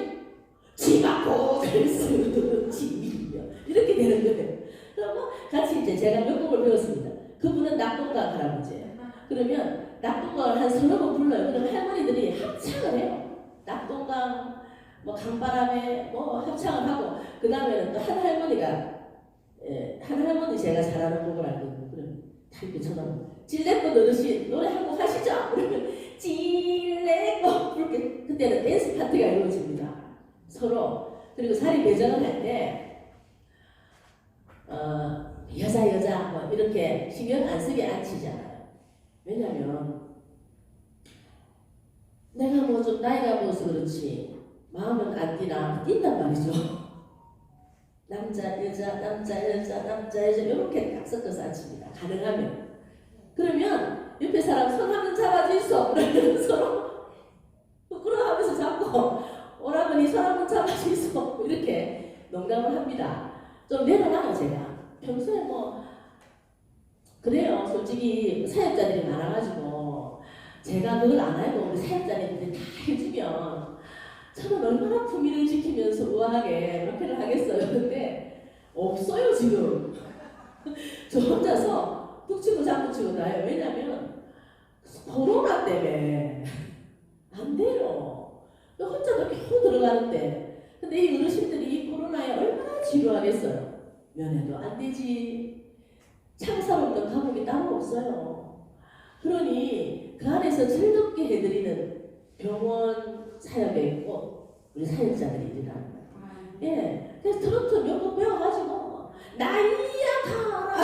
지마고 갈수록 지며 이렇게 되는 거예요. 그러면 같이 이제 제가 몇 곡을 배웠습니다. 그분은 낙동강 할아버지예요. 그러면 낙동강을 한 서너 번 불러요. 그럼 할머니들이 합창을 해요. 낙동강 뭐 강바람에 뭐 합창을 하고 그 다음에는 또 한 할머니가 한 할머니 제가 잘하는 곡을 알거든요. 그러면 다 이렇게 쳐다보고 찔레꽃 어르신 노래 한 곡 하시죠? 그러면 찔레꽃 그렇게 그때는 댄스 파티가 이루어집니다. 서로. 그리고 자리 배정을 할 때 여자 뭐 이렇게 신경 안 쓰게 앉히잖아요. 왜냐면 내가 뭐 좀 나이가 먹어서 그렇지 마음은 안 뛰나 뛴단 말이죠. 남자 여자 이렇게 딱 섞어서 앉힙니다. 가능하면. 그러면 옆에 사람 손 한 번 잡아주이소. 그러면 서로 부끄러워하면서 잡고 오라버니 손 한 번 잡아주이소. 이렇게 농담을 합니다. 좀 내려놔요 제가. 평소에 뭐 그래요. 솔직히 사역자들이 많아가지고 제가 그걸 안 하고 우리 사역자님들이 다 해주면 저는 얼마나 품위를 지키면서 우아하게 그렇게를 하겠어요. 근데 없어요 지금. 저 혼자서 툭 치고 장구 치고 나요. 왜냐면 코로나 때문에 안 돼요. 또 혼자도 겨우 들어가는데 근데 이 어르신들이 이 코로나에 얼마나 지루하겠어요. 면회도 안 되지. 창살 없는 감옥이 따로 없어요. 그러니 그 안에서 즐겁게 해드리는 병원 사역에 있고 우리 사역자들이 일하는 거예요. 예, 그래서 트로트 몇 곡 배워가지고 나이야 가라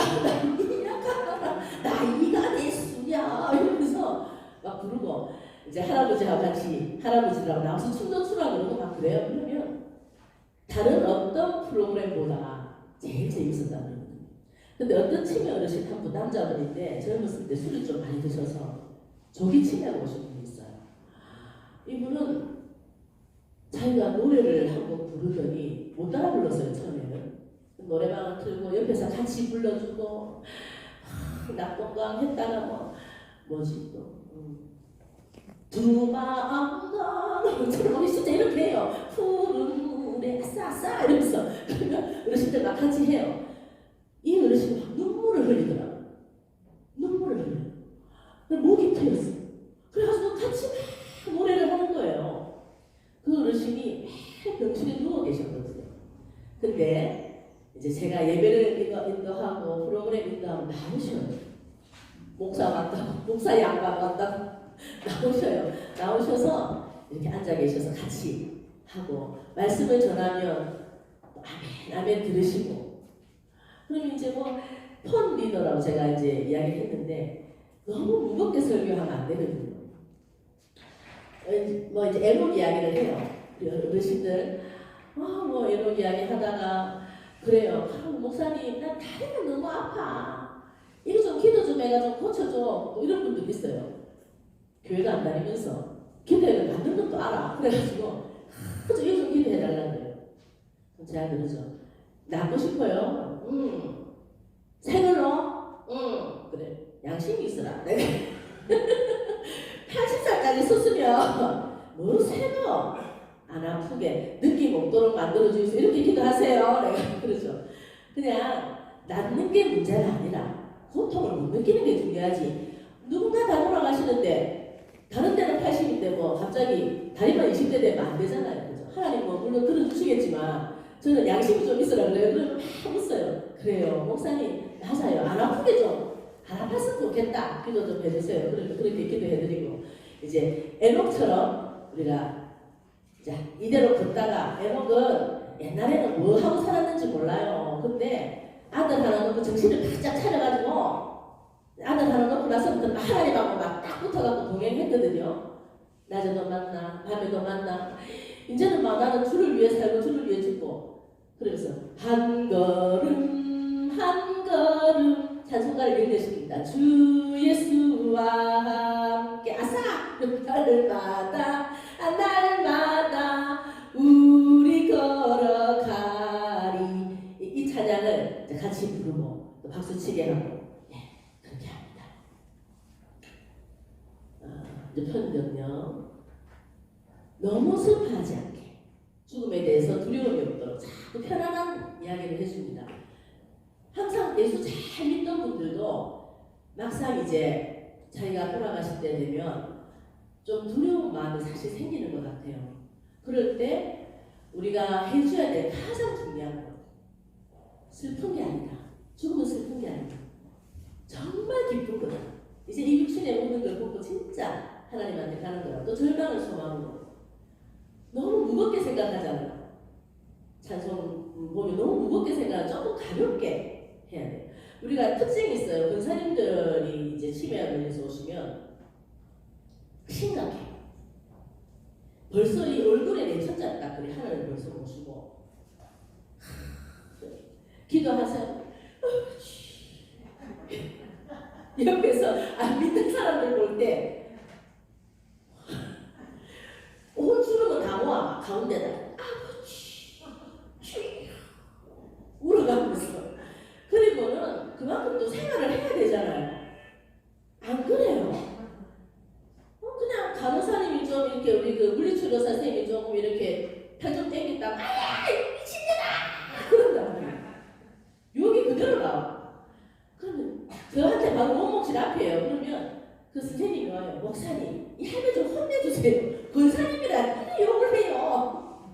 나이가 됐으냐 이러면서 막 부르고 이제 할아버지하고 같이 할아버지랑 나와서 춤도 추라 그러고 막 그래요. 그러면 다른 어떤 프로그램보다 제일 재밌었다는 거예요. 근데 어떤 치매 어르신 한 분 남자분인데 젊었을 때 술을 좀 많이 드셔서 조기 치매하고 오신 분이 있어요. 이분은 자기가 노래를 한 곡 부르더니 못 따라 불렀어요. 처음에는 노래방을 틀고 옆에서 같이 불러주고 낙동강 했다가 뭐지 또 두마암강 저런 진짜 이렇게 해요. 푸른 물에 싸싸 이러면서 그러면 어르신들 막 같이 해요. 이 어르신이 막 눈물을 흘리더라고요. 눈물을 흘려요. 목이 트였어. 그래가지고 같이 막 노래를 하는 거예요. 그 어르신이 매일 병실에 누워 계셨거든요. 근데 이제 제가 예배를 인도하고 프로그램 인도하고 나오셔요. 목사 왔다고, 목사 양반 왔다고 나오셔서 이렇게 앉아 계셔서 같이 하고 말씀을 전하면 아멘 아멘 들으시고 그럼 이제 폰 리더라고 제가 이제 이야기했는데 너무 무겁게 설교하면 안 되거든요. 뭐 이제 애론 이야기를 해요. 우리 어르신들 애론 이야기 하다가 그래요. 목사님 나 다리가 너무 아파. 이거 좀 기도 좀 해가 좀 고쳐줘. 뭐 이런 분들 있어요. 교회가 안 다니면서 기도를 받는 것도 알아. 그래가지고 이거 좀 기도해달라는 거예요. 제가 그러죠. 낫고 싶어요. 생을로? 그래. 양심이 있어라. 내가 80살까지 썼으면 뭐 새도 안 아프게 느낌 없도록 만들어주세요. 이렇게 기도하세요. 내가 그러죠. 그냥 낫는 게 문제가 아니라 고통을 못 느끼는 게 중요하지. 누군가 다 돌아가시는데 다른 데는 80인데 뭐 갑자기 다리만 20대 되면 안 되잖아요. 그죠? 하나님 뭐 물론 들어주시겠지만 저는 양심이 좀 있으라 그래요. 그러면 막 웃어요. 그래요. 목사님 맞아요. 안 아프게 좀 안 아팠으면 좋겠다. 기도 좀 해주세요. 그러니까 그렇게 기도해드리고 이제 에녹처럼 우리가 자 이대로 걷다가 에녹은 옛날에는 뭐 하고 살았는지 몰라요. 근데 아들 하나 놓고 정신을 바짝 차려가지고 아들 하나 놓고 나서부터 하나님하고 막 딱 붙어갖고 동행했거든요. 낮에도 만나 밤에도 만나 이제는 막 나는 주를 위해 살고 주를 위해 죽고 그러면서 한 걸음 한 걸음 찬송가를 연결시킵니다. 주 예수와 함께 아싸 날마다 날마다 우리 걸어가리 이 찬양을 같이 부르고 또 박수치게 하고 그렇게 합니다. 이제 편은요 너무 슬퍼하지 않게 죽음에 대해서 두려움이 없도록 자꾸 편안한 이야기를 해줍니다. 항상 예수 잘 믿던 분들도 막상 이제 자기가 돌아가실 때 되면 좀 두려운 마음이 사실 생기는 것 같아요. 그럴 때 우리가 해줘야 될 가장 중요한 것 슬픈 게 아니라 죽음은 슬픈 게 아니라 정말 기쁜 거다. 이제 이 육신에 오는 걸 보고 진짜 하나님한테 가는 거라. 또 절망을 소망으로 너무 무겁게 생각하잖아요. 찬송 보면 너무 무겁게 생각하면 조금 가볍게 해야 돼요. 우리가 특징이 있어요. 권사님들이 이제 치매에 걸려서 오시면 심각해. 벌써 이 얼굴에 내천자 딱 그래 하나를 벌써 보시고 기도하세요. 옆에서 안 믿는 사람들 볼 때 온 주름은 다 모아 가운데다 아버지 울어가면서 그리고는 그만큼 또 생활을 해야 되잖아요. 안 그래요? 그냥 간호사님이 좀 이렇게 우리 그 물리치료사 선생님이 조금 이렇게 팔 좀 땡긴다고 아야 미친년아 그런다고 여기 그대로 나와. 그러면 저한테 바로 원목실 앞이에요. 그러면 그 선생님이 와요. 목사님 이 할매 좀 혼내주세요. 권사님이라 욕을 해요.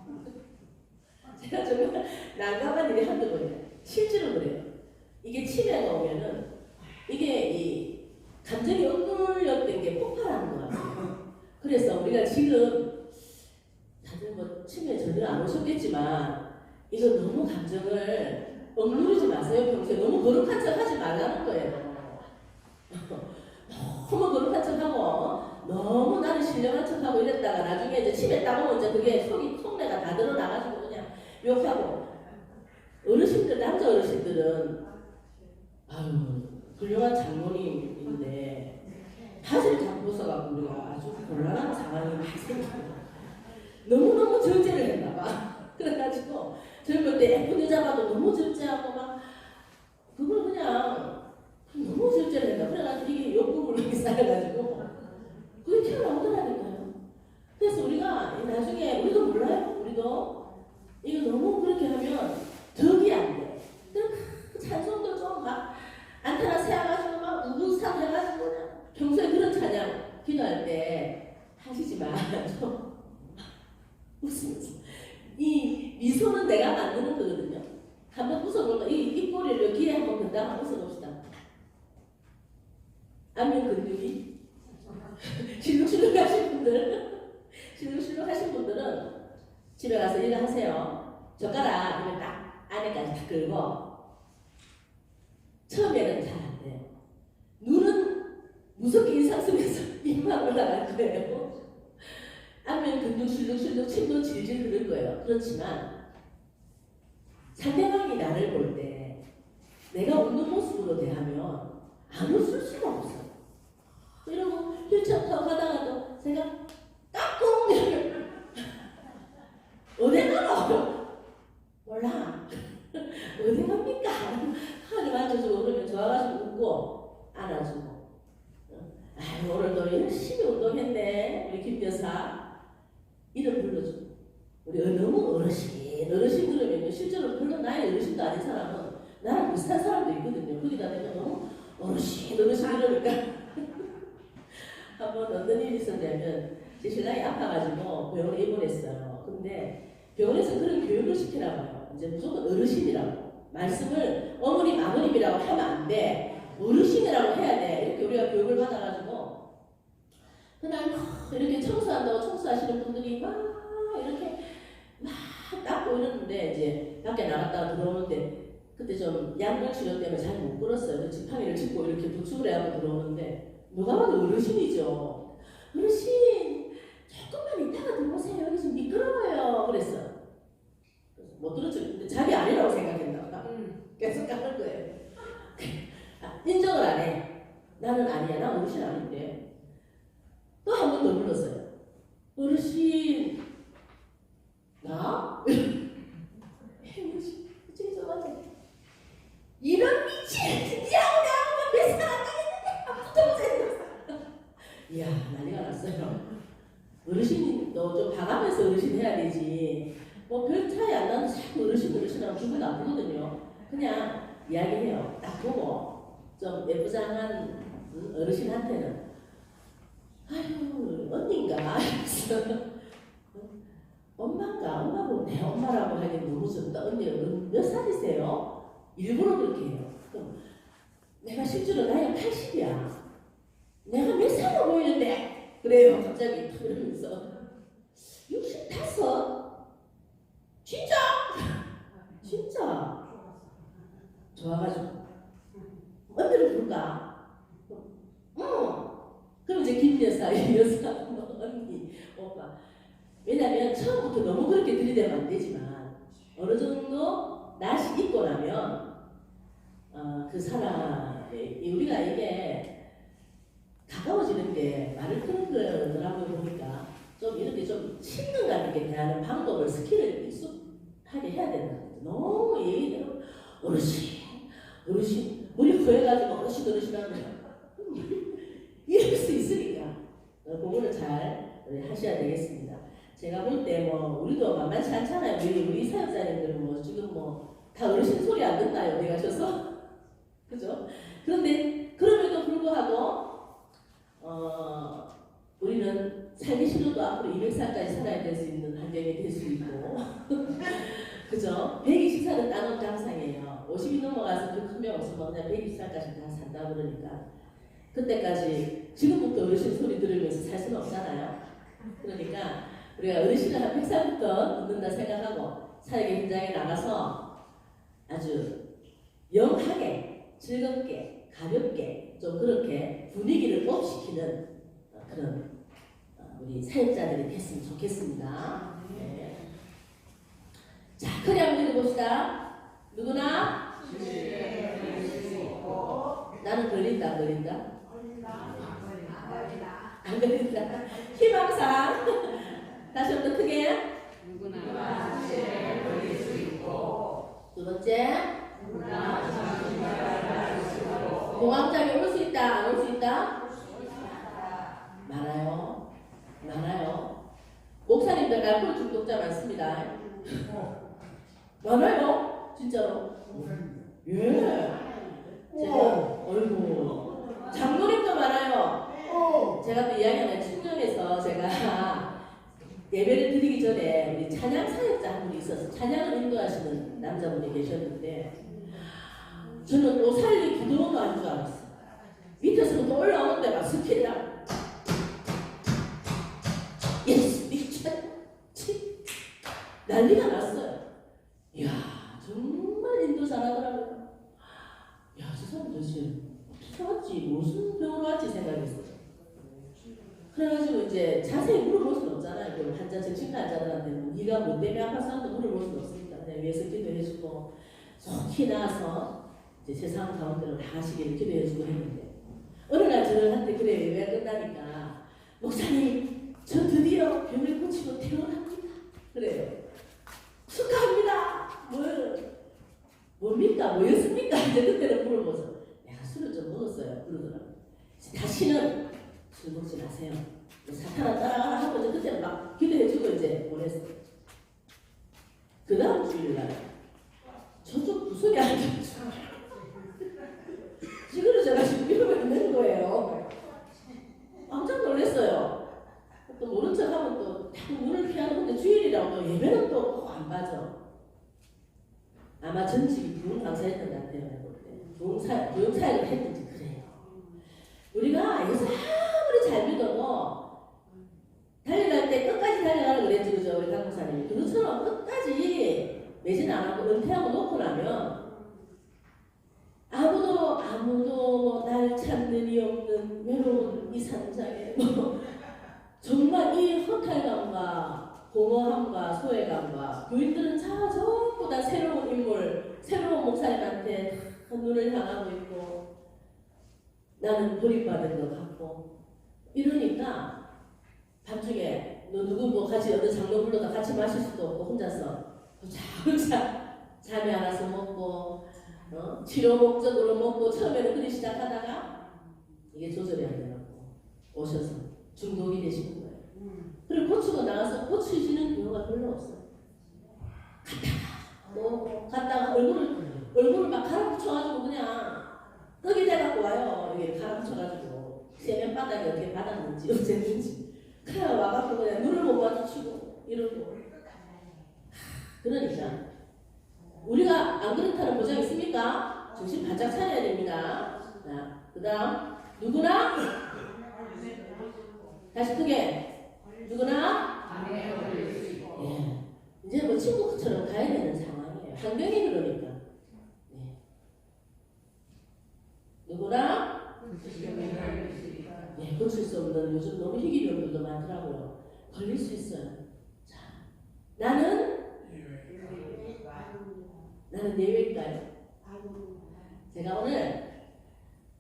제가 정말 난감한 일이 한두 번이에요. 실제로 그래요. 이게 치매가 오면은 이게 이 감정이 억눌렸던 게 폭발하는 것 같아요. 그래서 우리가 지금 다들 뭐 치매 전혀 안 오셨겠지만 이거 너무 감정을 억누르지 마세요. 평소에 너무 거룩한 척 하지 말라는 거예요. 너무 거룩한 척 하고 너무 나는 신령한 척 하고 이랬다가 나중에 이제 치매 따보면 이제 그게 속내가 다 드러나가지고 그냥 욕하고 어르신들 남자 어르신들은 아유 훌륭한 장모님인데 바지를 자꾸 벗어갖고 우리가 아주 곤란한 상황이 많이 생겨요. 너무너무 절제를 했나봐. 그래가지고 젊을 때 예쁜 여자 봐도 너무 절제하고 막 그걸 그냥 너무 절제를 했나. 그래가지고 이게 욕구물이 쌓여가지고 그게 튀어나오더라니까요. 그래서 우리가 나중에 우리도 몰라요. 우리도 이거 너무 그렇게 하면 덕이 안 돼. 그 찬송도 좀 막 안테나 세워가지고 막 우분상 해가지고 평소에 그런 찬양 기도할 때 하시지만 좀 웃으면서 이 미소는 내가 만드는 거거든요. 한번 웃어볼까? 이 입꼬리를 귀에 한번 건다 한번 웃어봅시다. 안면 근육이 실룩실룩 하신 분들 실룩실룩 하신 분들은 집에 가서 일을 하세요. 젓가락 이걸 딱 안에까지 다 끌고 처음에는 잘 안 돼요. 눈은 무섭게 인상 속에서 입만 올라갈 거예요. 안면 근육 실룩실룩 침도 질질 흐를 거예요. 그렇지만 상대방이 나를 볼 때 내가 웃는 모습으로 대하면 안 웃을 수가 없어요. 이러고 휠체어 가다가도 제가 까꿍 이러면 어디 가노? 몰라. 어디 갑니까? 하늘 만져주고 그러면 좋아가지고 웃고 안아주고 아유 오늘도 열심히 운동했네 우리 김 여사 이름 불러줘. 우리 너무 어르신 그러면 실제로 별로 나이 어르신도 아닌 사람은 나랑 비슷한 사람도 있거든요. 거기다 대면 너무 어르신 이러니까 한번 어떤 일이 있었냐면 제 신랑이 아파가지고 병원에 입원했어요. 근데 병원에서 그런 교육을 시키라고요. 이제 무조건 어르신이라고 말씀을 어머니 마누님이라고 하면 안 돼. 어르신이라고 해야 돼. 이렇게 우리가 교육을 받아가지고 그날 이렇게 청소한다고 청소하시는 분들이 막 이렇게 막 닦고 이러는데 이제 밖에 나갔다가 들어오는데 그때 좀 양력 치료 때문에 잘 못 걸었어요. 지팡이를 짚고 이렇게 부축을 해하고 들어오는데 누가 봐도 어르신이죠. 어르신 조금만 이따가 들어오세요. 여기 좀 미끄러워요. 그랬어요. 못 들었죠. 근데 자기 아니라고 생각했나 봐. 계속 까는 거예요. 인정을 안 해. 나는 아니야. 나 어르신 아닌데. 또 한 번 더 불렀어요. 어르신 나? 어르신 좀 하자. 이런 미친! 니하고 내하고만 몇 살 안 나겠는데 붙어보세요. 이야 난리가 났어요. 어르신도 좀 봐가면서 어르신 해야 되지. 뭐 별 차이 안 나는데 자꾸 어르신하고 기분 나쁘거든요. 그냥 이야기해요. 딱 보고 좀 예쁘장한 어르신한테는 아유 언니인가? 엄마인가? 엄마고 내 엄마라고 하기엔 너무 좋다. 언니 몇 살이세요? 일부러 그렇게 해요. 그럼 내가 실제로 나이가 80이야. 내가 몇 살로 보이는데? 그래요. 갑자기 이러면서 65? 진짜? 진짜? 좋아가지고 언니를 부를까? 응. 그럼 이제 김 여사, 이 여사, 언니, 오빠. 왜냐면 처음부터 너무 그렇게 들이대면 안 되지만 어느 정도 낯이 익고 나면 그 사람이 우리가 이게 가까워지는 게 말을 끊는 거라고 보니까 좀 이렇게 좀 친근감 있게 대하는 방법을 스킬을 익숙하게 해야 된다. 너무 얘기대로 어르신 머리 커해가지고 어르신 하면 이럴 수 있으니까 그거를 잘 하셔야 되겠습니다. 제가 볼 때 뭐 우리도 만만치 않잖아요. 우리 사역자님들은 뭐 지금 뭐 다 어르신 소리 안 듣나요? 어디 가셔서? 그죠? 그런데 그럼에도 불구하고 우리는 살기 싫어도 앞으로 200살까지 살아야 될 수 있는 환경이 될 수 있고 그죠? 120살은 따놓은 장상이에요. 50이 넘어가서 그 큰 명 없으면 그냥 120살까지 다 산다 그러니까 그때까지 지금부터 어르신 소리 들으면서 살 수는 없잖아요. 그러니까 우리가 어르신을 한 100살부터 듣는다 생각하고 사역의 현장에 나가서 아주 영하게 즐겁게 가볍게 좀 그렇게 분위기를 업시키는 그런 우리 사역자들이 됐으면 좋겠습니다. 네. 자, 크게 한번 읽어봅시다. 누구나? 나는 걸린다, 안 걸린다? 안 걸린다. 희망상. 다시 한번 크게. 누구나 걸릴 수 있고. 두 번째. 공황장애 올 수 있다, 안 올 수 있다? 많아요. 목사님들 알코올 중독자 많습니다. 많아요. 진짜로. 예. 제가 어이구 장모님도 많아요. 제가 또 이야기하는 충정에서 제가 예배를 드리기 전에 우리 찬양 사역자 한 분이 있어서 찬양을 인도하시는 남자분이 계셨는데 저는 또 살리 기도도 한 줄 알았어요. 밑에서부터 올라오는데 막 스킬이랑 예스 미쳐 난리가 났어요. 이야 정말 인도 잘하더라고요. 야, 저 사람 도대체 어떻게 왔지? 무슨 병으로 왔지? 생각했어요. 그래가지고 이제 자세히 물어볼 수는 없잖아요. 그 환자, 정신과 환자들한테는 네가 뭐 때문에 아파서 한테 물어볼 수는 없으니까 그냥 위에서 기도해주고 속히 나와서 이제 세상 가운데로 다 하시기를 기도해주고 했는데 어느 날 저한테 그래 예배가 끝나니까 목사님 저 드디어 병을 고치고 퇴원합니다. 그래요. 축하합니다. 뭡니까? 뭐였습니까? 이제 그때는 물어보죠. 내가 술을 좀 먹었어요. 그러더라고요. 다시는 술 죽지 마세요. 사탄아 따라가라 하고 이제 그때 막 기도해주고 이제 보냈어. 그 다음 주일날 저쪽 구석에 앉아서 찌그러져가지고 이러고 있는 거예요. 깜짝 놀랐어요. 또 모른 척하면 또 자꾸 눈을 피하는 건데 주일이라고 또 예배는 또 꼭 안 빠져. 아마 전직이 좋은 강사였던 것 같아요. 좋은 사역을 했는지 그래요. 우리가 예수 아무리 잘 믿어도 달려갈 때 끝까지 달려가라 그랬지, 그죠? 우리 강목사님이. 그것처럼 끝까지 매진 안 하고 은퇴하고 놓고 나면 아무도 날 찾는 이 없는 외로운 이 산장에 정말 이 허탈감과 공허함과 소외감과 교인들은 전부 다 새로운 인물, 새로운 목사님한테 다 눈을 향하고 있고 나는 버림받은 것 같고 이러니까 밤중에 너 누구 뭐 같이 어느 장로 불러다 같이 마실 수도 없고 혼자서 혼자 잠이 안 와서 먹고 치료 목적으로 먹고 처음에는 그리 시작하다가 이게 조절이 안 되고 오셔서 중독이 되시는 거예요. 그리고 고치고 나가서 고치시는 경우가 별로 없어요. 갔다가 얼굴을 막 갈아붙여가지고 그냥 떡이 돼갖고 와요. 이게 갈아붙여가지고 세면바닥에 어떻게 받았는지 어쨌는지 그냥 와갖고 그냥 눈을 못 마주치고 이러고. 그러니까 우리가 안 그렇다는 보장 있습니까? 정신 바짝 차려야 됩니다. 자, 그 다음 누구나 다시 크게 누구나 예. 이제 뭐 친구처럼 가야 되는 상황이에요. 환경이 그러니까 누구나 고칠 수 없는 요즘 너무 희귀병들도 많더라고요. 걸릴 수 있어요. 자, 나는 예외일까요?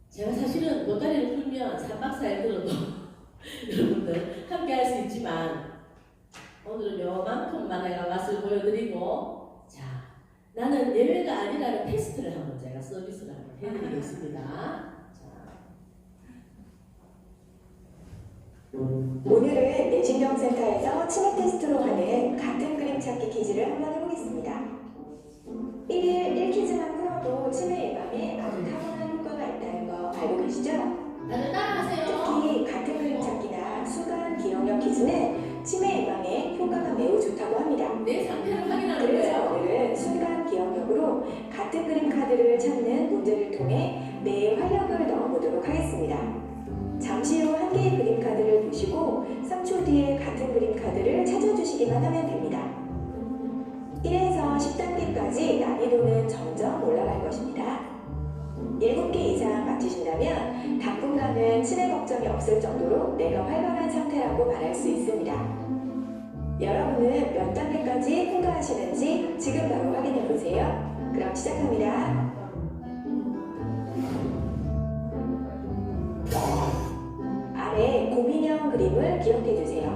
제가 사실은 보따리를 풀면 3박 4일 들어도 여러분들 함께 할 수 있지만 오늘은 요만큼만 내가 맛을 보여드리고 자, 나는 예외가 아니라는 테스트를 한번 제가 서비스를 한번 해드리겠습니다. 오늘은 뇌신경센터에서 치매 테스트로 하는 같은 그림 찾기 퀴즈를 한번 해보겠습니다. 1일 1퀴즈만 풀어도 치매 예방에 아주 탁월한 효과가 있다는 거 알고 계시죠? 다들 따라하세요. 특히 같은 그림 찾기나 순간 기억력 퀴즈는 치매 예방에 효과가 매우 좋다고 합니다. 내 상태를 확인하는 그래서 거예요. 오늘은 순간 기억력으로 같은 그림 카드를 찾는 문제를 통해 뇌에 활력을 넣어보도록 하겠습니다. 잠시 후 한 개의 그림 카드를 보시고 3초 뒤에 같은 그림 카드를 찾아주시기만 하면 됩니다. 1에서 10단계까지 난이도는 점점 올라갈 것입니다. 7개 이상 맞히신다면 당분간은 치매 걱정이 없을 정도로 뇌가 활발한 상태라고 말할 수 있습니다. 여러분은 몇 단계까지 통과하시는지 지금 바로 확인해 보세요. 그럼 시작합니다. 아래 곰인형 그림을 기억해 주세요.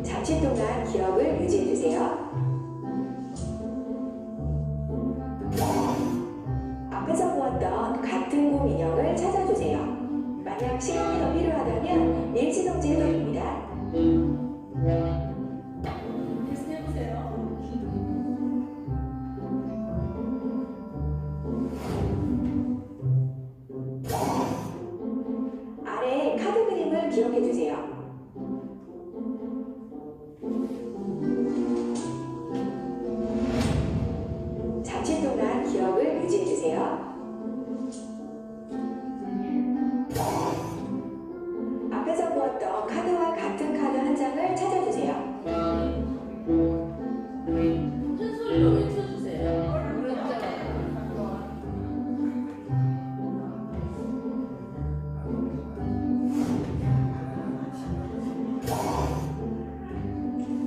잠시 동안 기억을 유지해 주세요. 앞에서 보았던 같은 곰 인형을 찾아주세요. 만약 시간이 더 필요하다면 일시정지 해도 됩니다. 테스트 해보세요. 아래 카드 그림을 기억해 주세요. 잠시 동안 기억을 유지해 주세요. 앞에서 보았던 카드와 같은 카드 한 장을 찾아주세요. 큰 소리로 외쳐주세요.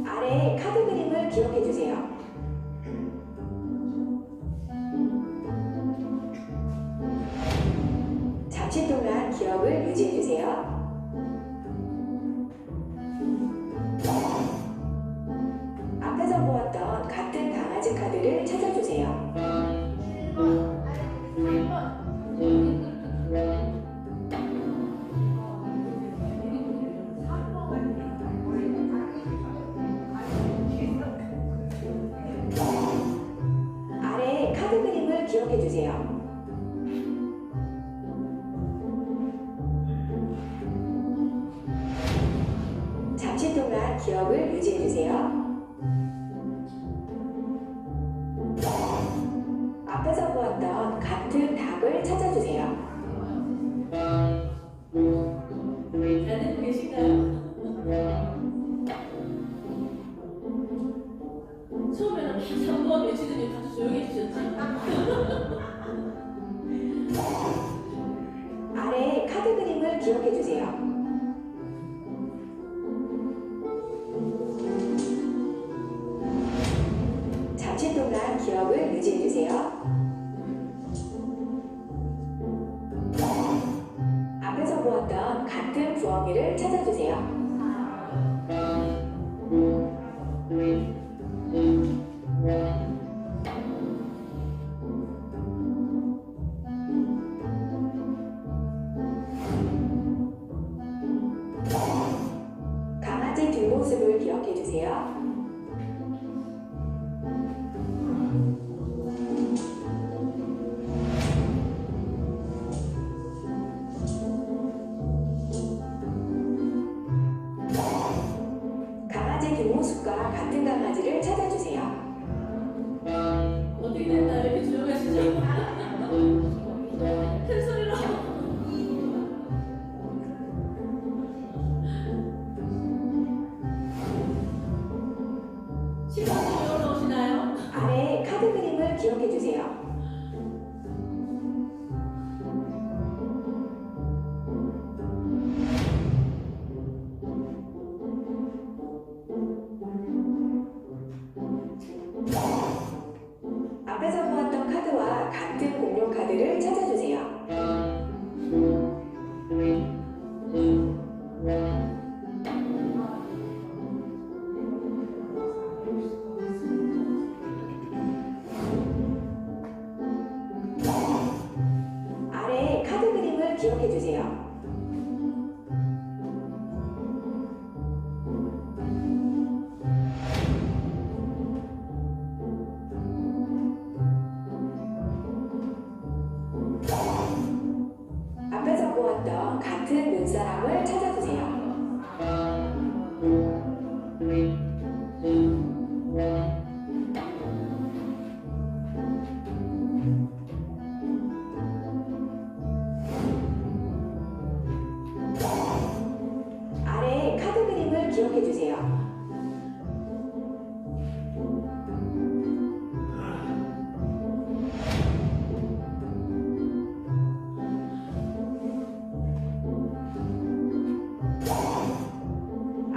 아래 카드 그림을 기억해 주세요. 잠시 동안 기억을 유지해 주세요. 앞에서 보았던 같은 강아지 카드를 찾아주세요. 그림을 기억해 주세요. 잠시 동안 기억을 유지해 주세요. 앞에서 보았던 같은 답을 찾아주세요. 잘 듣고 계신가요? 처음에는 3번 외치더니 다시 조용해지셨지? 아래 카드 그림을 기억해 주세요. 잠시 동안 기억을 유지해 주세요. 앞에서 보았던 같은 부엉이를 찾아주세요. 강아지 뒷모습을 기억해 주세요. 강아지 뒷모습과 같은 강아지를 찾아주세요. 어떻게 됐나 이렇게 조용하시죠? 큰 소리로. 시간이 어려우시나요? 아래 카드 그림을 기억해 주세요. 앞에서 보았던 카드와 같은 공룡 카드를 찾아주세요. 아래 카드 그림을 기억해 주세요. 앞에서 보았던 같은 눈사람을 찾아주세요. 아래 카드 그림을 기억해 주세요.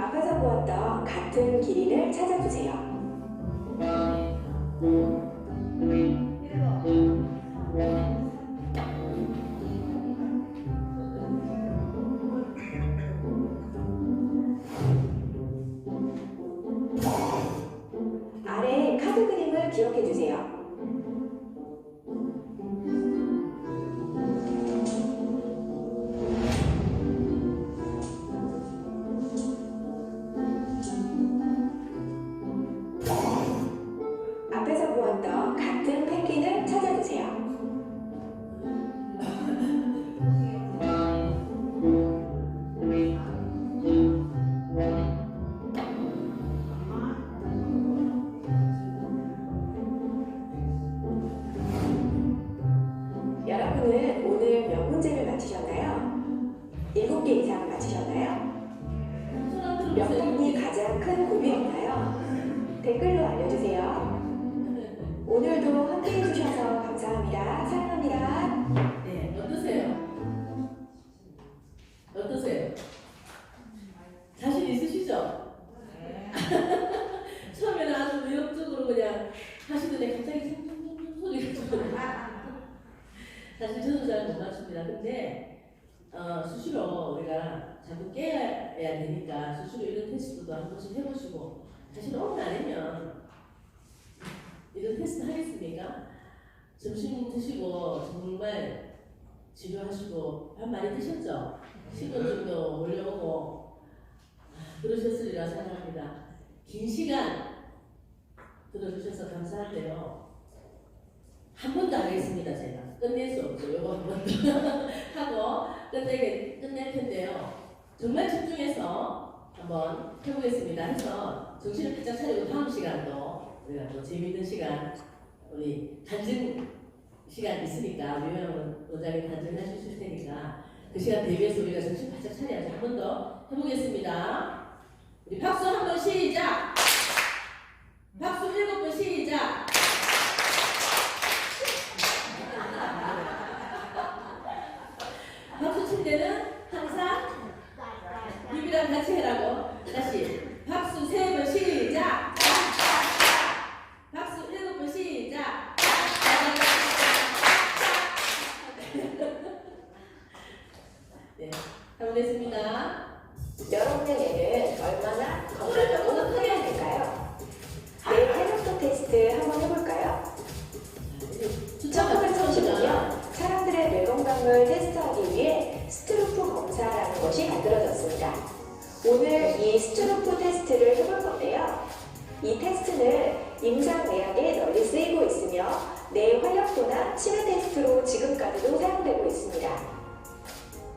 앞에서 보았던 같은 기린을 찾아주세요. 아래 카드 그림을 기억해 주세요. 앞에서 보았던 같은 펭귄을 찾아주세요. 여러분은 오늘 몇 문제를 맞히셨나요? 7개 이상 맞히셨나요? 몇 번이 가장 큰 고비였나요? 댓글로 알려주세요. 오늘도 함께해 주셔서 감사합니다. 사랑합니다. 네, 어떠세요? 어떠세요? 자신 있으시죠? 처음에는 아주 의욕적으로 그냥 하시더니 갑자기 퉁퉁퉁 소리가 좀 사실 저도 잘 못 맞춥니다. 근데 수시로 우리가 자꾸 깨야 되니까 수시로 이런 테스트도 한 번씩 해보시고 사실 오늘 아니면 이런 테스트 하겠습니까? 점심 드시고 정말 지루하시고 밥 많이 드셨죠? 식은 정도 몰려오고 그러셨으리라 생각합니다. 긴 시간 들어주셔서 감사한데요. 한 번도 안 하겠습니다. 제가 끝낼 수 없죠. 요거 한 번 하고 끝낼 텐데요. 정말 집중해서 한번 해보겠습니다. 해서 정신을 바짝 차리고 다음 시간도 우리가 또 재미있는 시간, 우리 간증 시간 있으니까 유명한 원장님 간증해 주실 테니까 그 시간 대비해서 우리가 정신 바짝 차려야죠. 한 번 더 해보겠습니다. 우리 박수 한 번 시작. 박수 7번 시작. 박수 칠 때는 항상 입이랑 같이 해라고. 다시 박수 3번 시작. 박수 7번 시작. 네, 해보겠습니다. 여러분의 뇌는 얼마나 건강하고 편리할까요? 뇌 활력도 테스트 한번 해볼까요? 1935년 사람들의 뇌 건강을 테스트하기 위해 스트루프 검사라는 것이 만들어졌습니다. 오늘 이 스트루프 테스트를 해볼 건데요. 이 테스트는 임상의학에 널리 쓰이고 있으며 뇌 활력도나 치매 테스트로 지금까지도 사용되고 있습니다.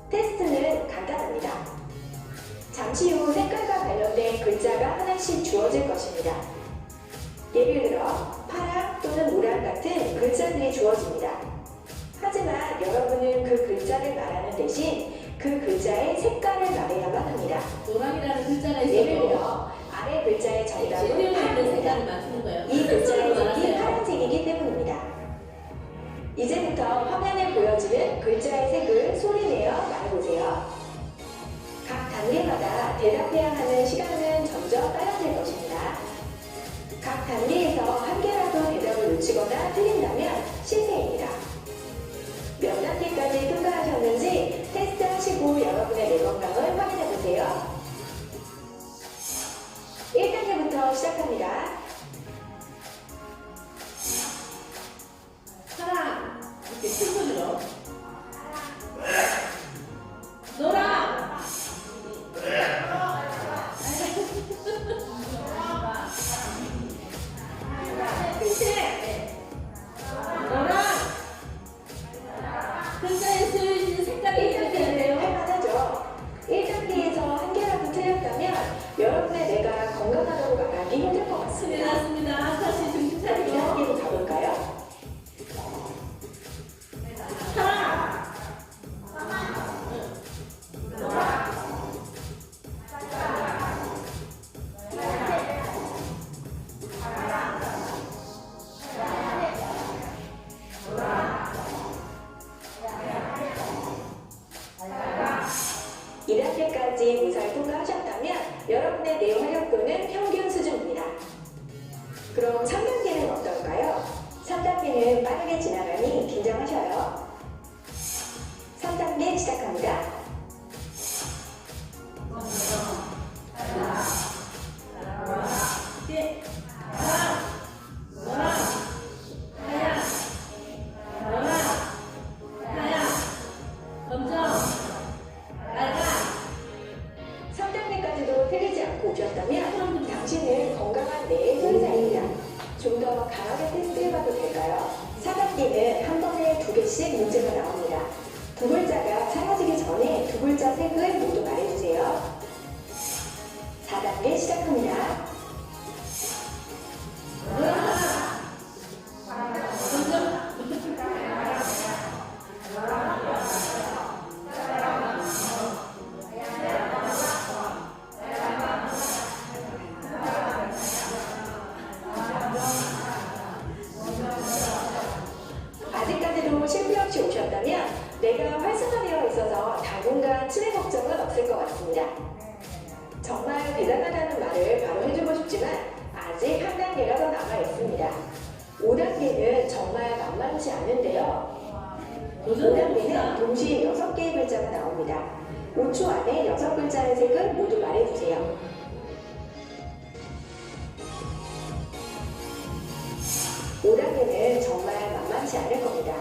테스트는 간단합니다. 잠시 후 색깔과 관련된 글자가 하나씩 주어질 것입니다. 예를 들어 파랑 또는 노랑 같은 글자들이 주어집니다. 하지만 여러분은 그 글자를 말하는 대신 그 글자의 색깔을 말해야만 합니다. 노랑이라는 글자가 예를 있어도 들어 아래 글자의 정답은 실제로 있는 파랑입니다. 색깔을 맞추는 거예요. 이 글자의 색이 말하세요. 파란색이기 때문입니다. 이제부터 화면에 보여지는 글자의 색을 소리내어 말해보세요. 각 단계마다 대답해야 하는 시간은 점점 빨라질 것입니다. 각 단계에서 한 개라도 대답을 놓치거나 틀린다면 실패입니다. 몇 단계까지 통과하셨는지 테스트하시고 여러분의 뇌 건강을 확인해보세요. 1단계부터 시작합니다. 파랑 이렇게 큰 소리로 노랑 흰색 노랑 글자에 쓰여있는 색깔이 이렇게 돼요. 할만하죠? 1단계에서 한 개라도 틀렸다면 여러분의 뇌가 건강하다고 말하기 힘들 것 큰일 같습니다. 났습니다. 다시 정신 차리고 2단계로 가볼까요? 파랑 까지 무사히 통과하셨다면 여러분의 뇌 활력도는 평균 수준입니다. 그럼 3단계는 어떨까요? 3단계는 빠르게 지나가니 긴장하셔요. 3단계 시작합니다. 네. 노랑 하얀 노랑 하얀 검정 빨간 3단계까지도 틀리지 않고 오셨다면 당신은 건강한 뇌의 소유자입니다. 좀 더 강하게 테스트해봐도 될까요? 4단계는 한 번에 2개씩 문제가 나옵니다. 두 글자가 사라지기 전에 두 글자 색을 모두 말해주세요. 4단계 시작합니다. 아직까지도 실패 없이 오셨다면 뇌가 활성화되어 있어서 당분간 치매 걱정은 없을 것 같습니다. 정말 대단하다는 말을 바로 해주고 싶지만 아직 한 단계가 더 남아 있습니다. 5단계는 정말 만만치 않은데요. 5단계는 동시에 6개의 글자가 나옵니다. 5초 안에 6글자의 색을 모두 말해주세요. 5단계는 정말 만만치 않을 겁니다.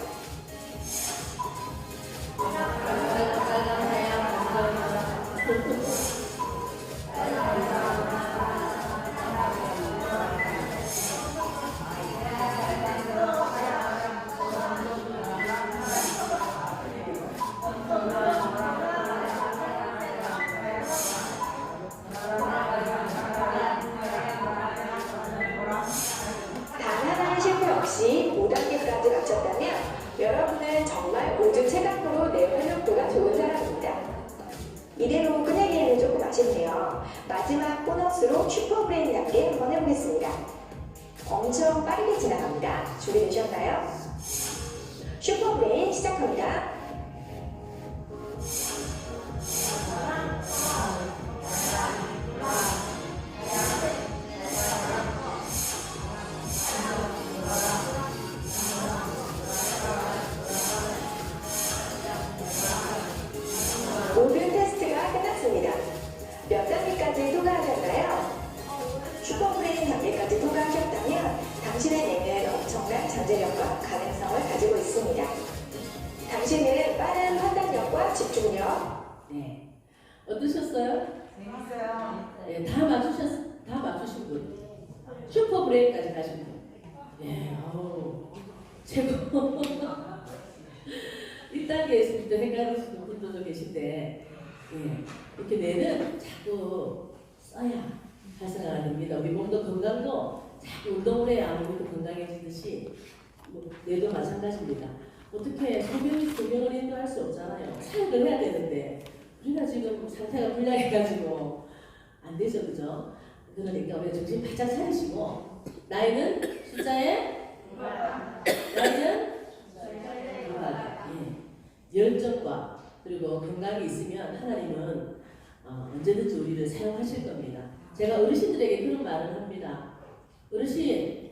요즘 체감으로 내 활력도가 좋은 사람입니다. 이대로 끝내기에는 조금 아쉽네요. 마지막 보너스로 슈퍼브레인답게 한번 해보겠습니다. 엄청 빠르게 지나갑니다. 준비되셨나요? 슈퍼브레인 시작합니다. 모든 테스트가 끝났습니다. 몇 단계까지 통과하셨나요? 슈퍼브레인 단계까지 통과하셨다면 당신의 뇌는 엄청난 잠재력과 가능성을 가지고 있습니다. 당신은 빠른 판단력과 집중력, 네. 어떠셨어요? 재밌어요. 네, 다 맞추신 분. 슈퍼 브레인까지 가신 분. 네, 최고. 1단계에서부터 헷갈리시는 분들도 계신데, 예, 이렇게 뇌는 자꾸 써야 활성화가 됩니다. 우리 몸도 건강도 자꾸 운동을 해야 몸도 건강해지듯이 뇌도 마찬가지입니다. 어떻게 소변을 인도할 수 없잖아요. 사역을 해야 되는데 우리가 지금 상태가 불량해가지고 안 되죠, 그죠? 그러니까 우리가 정신 바짝 차리시고 나이는 숫자에 나이는 열정과 그리고 건강이 있으면 하나님은 언제든지 우리를 사용하실 겁니다. 제가 어르신들에게 그런 말을 합니다. 어르신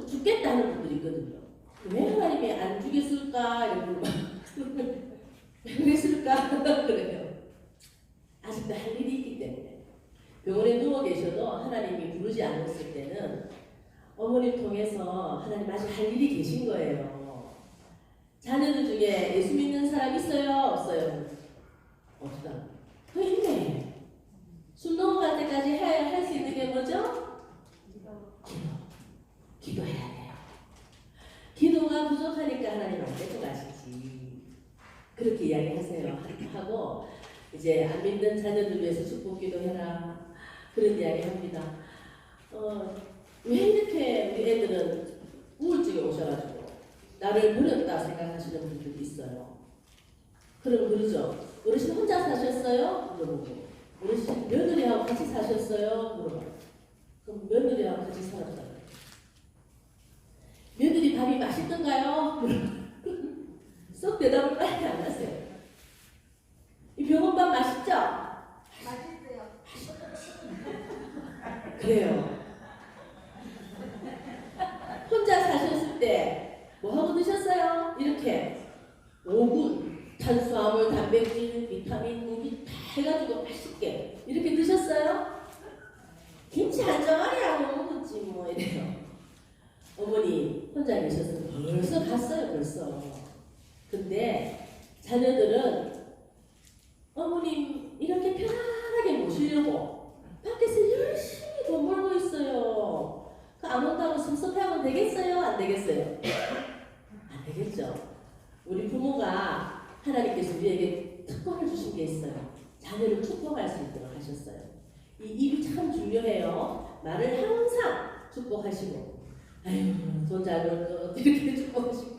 죽겠다 하는 분들이 있거든요. 왜 하나님이 안 죽였을까? 이렇게 물어봐요. 왜 그랬을까? 그래요. 아직도 할 일이 있기 때문에. 병원에 누워 계셔도 하나님이 부르지 않았을 때는 어머님 통해서 하나님 아직 할 일이 계신 거예요. 자녀들 중에 예수 믿는 사람 있어요? 없어요? 없다. 더 있네. 숨 넘어갈 때까지 할 수 있는 게 뭐죠? 기도해야 돼요. 기도가 부족하니까 하나님 안 데리고 가시지. 그렇게 이야기하세요. 하고 이제 안 믿는 자녀들 위해서 축복 기도해라. 그런 이야기 합니다. 왜 이렇게 우리 애들은 우울증에 오셔가지고 나를 버렸다 생각하시는 분들도 있어요. 그럼 그러죠. 어르신 혼자 사셨어요? 물어보고. 어르신 며느리하고 같이 사셨어요? 물어봐요. 그럼 며느리하고 같이 살았어요. 며느리 밥이 맛있던가요? 쏙 대답을 빨리 안 하세요. 이 병원밥 맛있죠? 맛있어요. 그래요. 혼자 사셨을 때 뭐 하고 드셨어요? 이렇게 5군 탄수화물, 단백질, 비타민, 무기 다 해가지고 맛있게 이렇게 드셨어요? 김치 한 덩어리 하고 먹었지 뭐 이래요. 어머니 혼자 계셨으면 벌써 갔어요 벌써. 근데 자녀들은 어머님 이렇게 편안하게 모시려고 밖에서 열심히 돈 벌고 있어요. 안 온다고 섭섭해하면 되겠어요? 안 되겠어요? 안 되겠죠. 우리 부모가 하나님께서 우리에게 특권을 주신 게 있어요. 자녀를 축복할 수 있도록 하셨어요. 이 입이 참 중요해요. 말을 항상 축복하시고 아유 돈 잘 벌 것 이렇게 축복하시고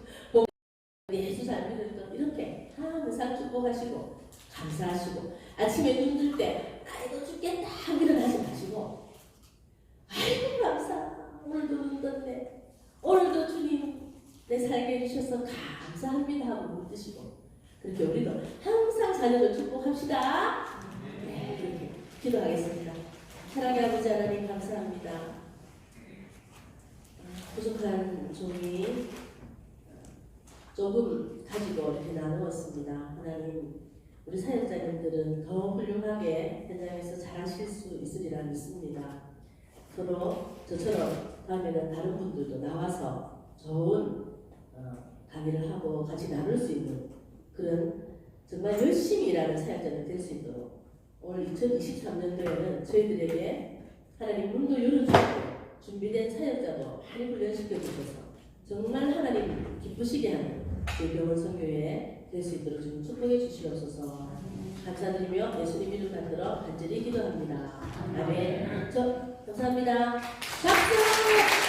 예수 잘 믿을 것 이렇게 항상 축복하시고 감사하시고 아침에 눈 뜰 때 아이고 죽겠다 일어나지 마시고 아이고 감사 오늘도 눈 떴네 오늘도 주님 내 살게 해주셔서 감사합니다 하고 눈 뜨시고 그렇게 우리도 항상 자녀를 축복합시다. 네 그렇게 기도하겠습니다. 사랑의 아버지 하나님 감사합니다. 부족한 종이 조금 가지고 이렇게 나누었습니다. 하나님, 우리 사역자님들은 더 훌륭하게 현장에서 잘하실 수 있으리라 믿습니다. 서로 저처럼 다음에는 다른 분들도 나와서 좋은 강의를 하고 같이 나눌 수 있는 그런 정말 열심히 일하는 사역자들 될 수 있도록 오늘 2023년도에는 저희들에게 하나님 문도 열어주시고 준비된 사역자도 많이 훈련시켜 주셔서 정말 하나님 기쁘시게 하는 저희 병원 선교회 될 수 있도록 좀 축복해 주시옵소서. 감사드리며 예수님 이름 받들어 간절히 기도합니다. 아멘. 감사합니다. 박수!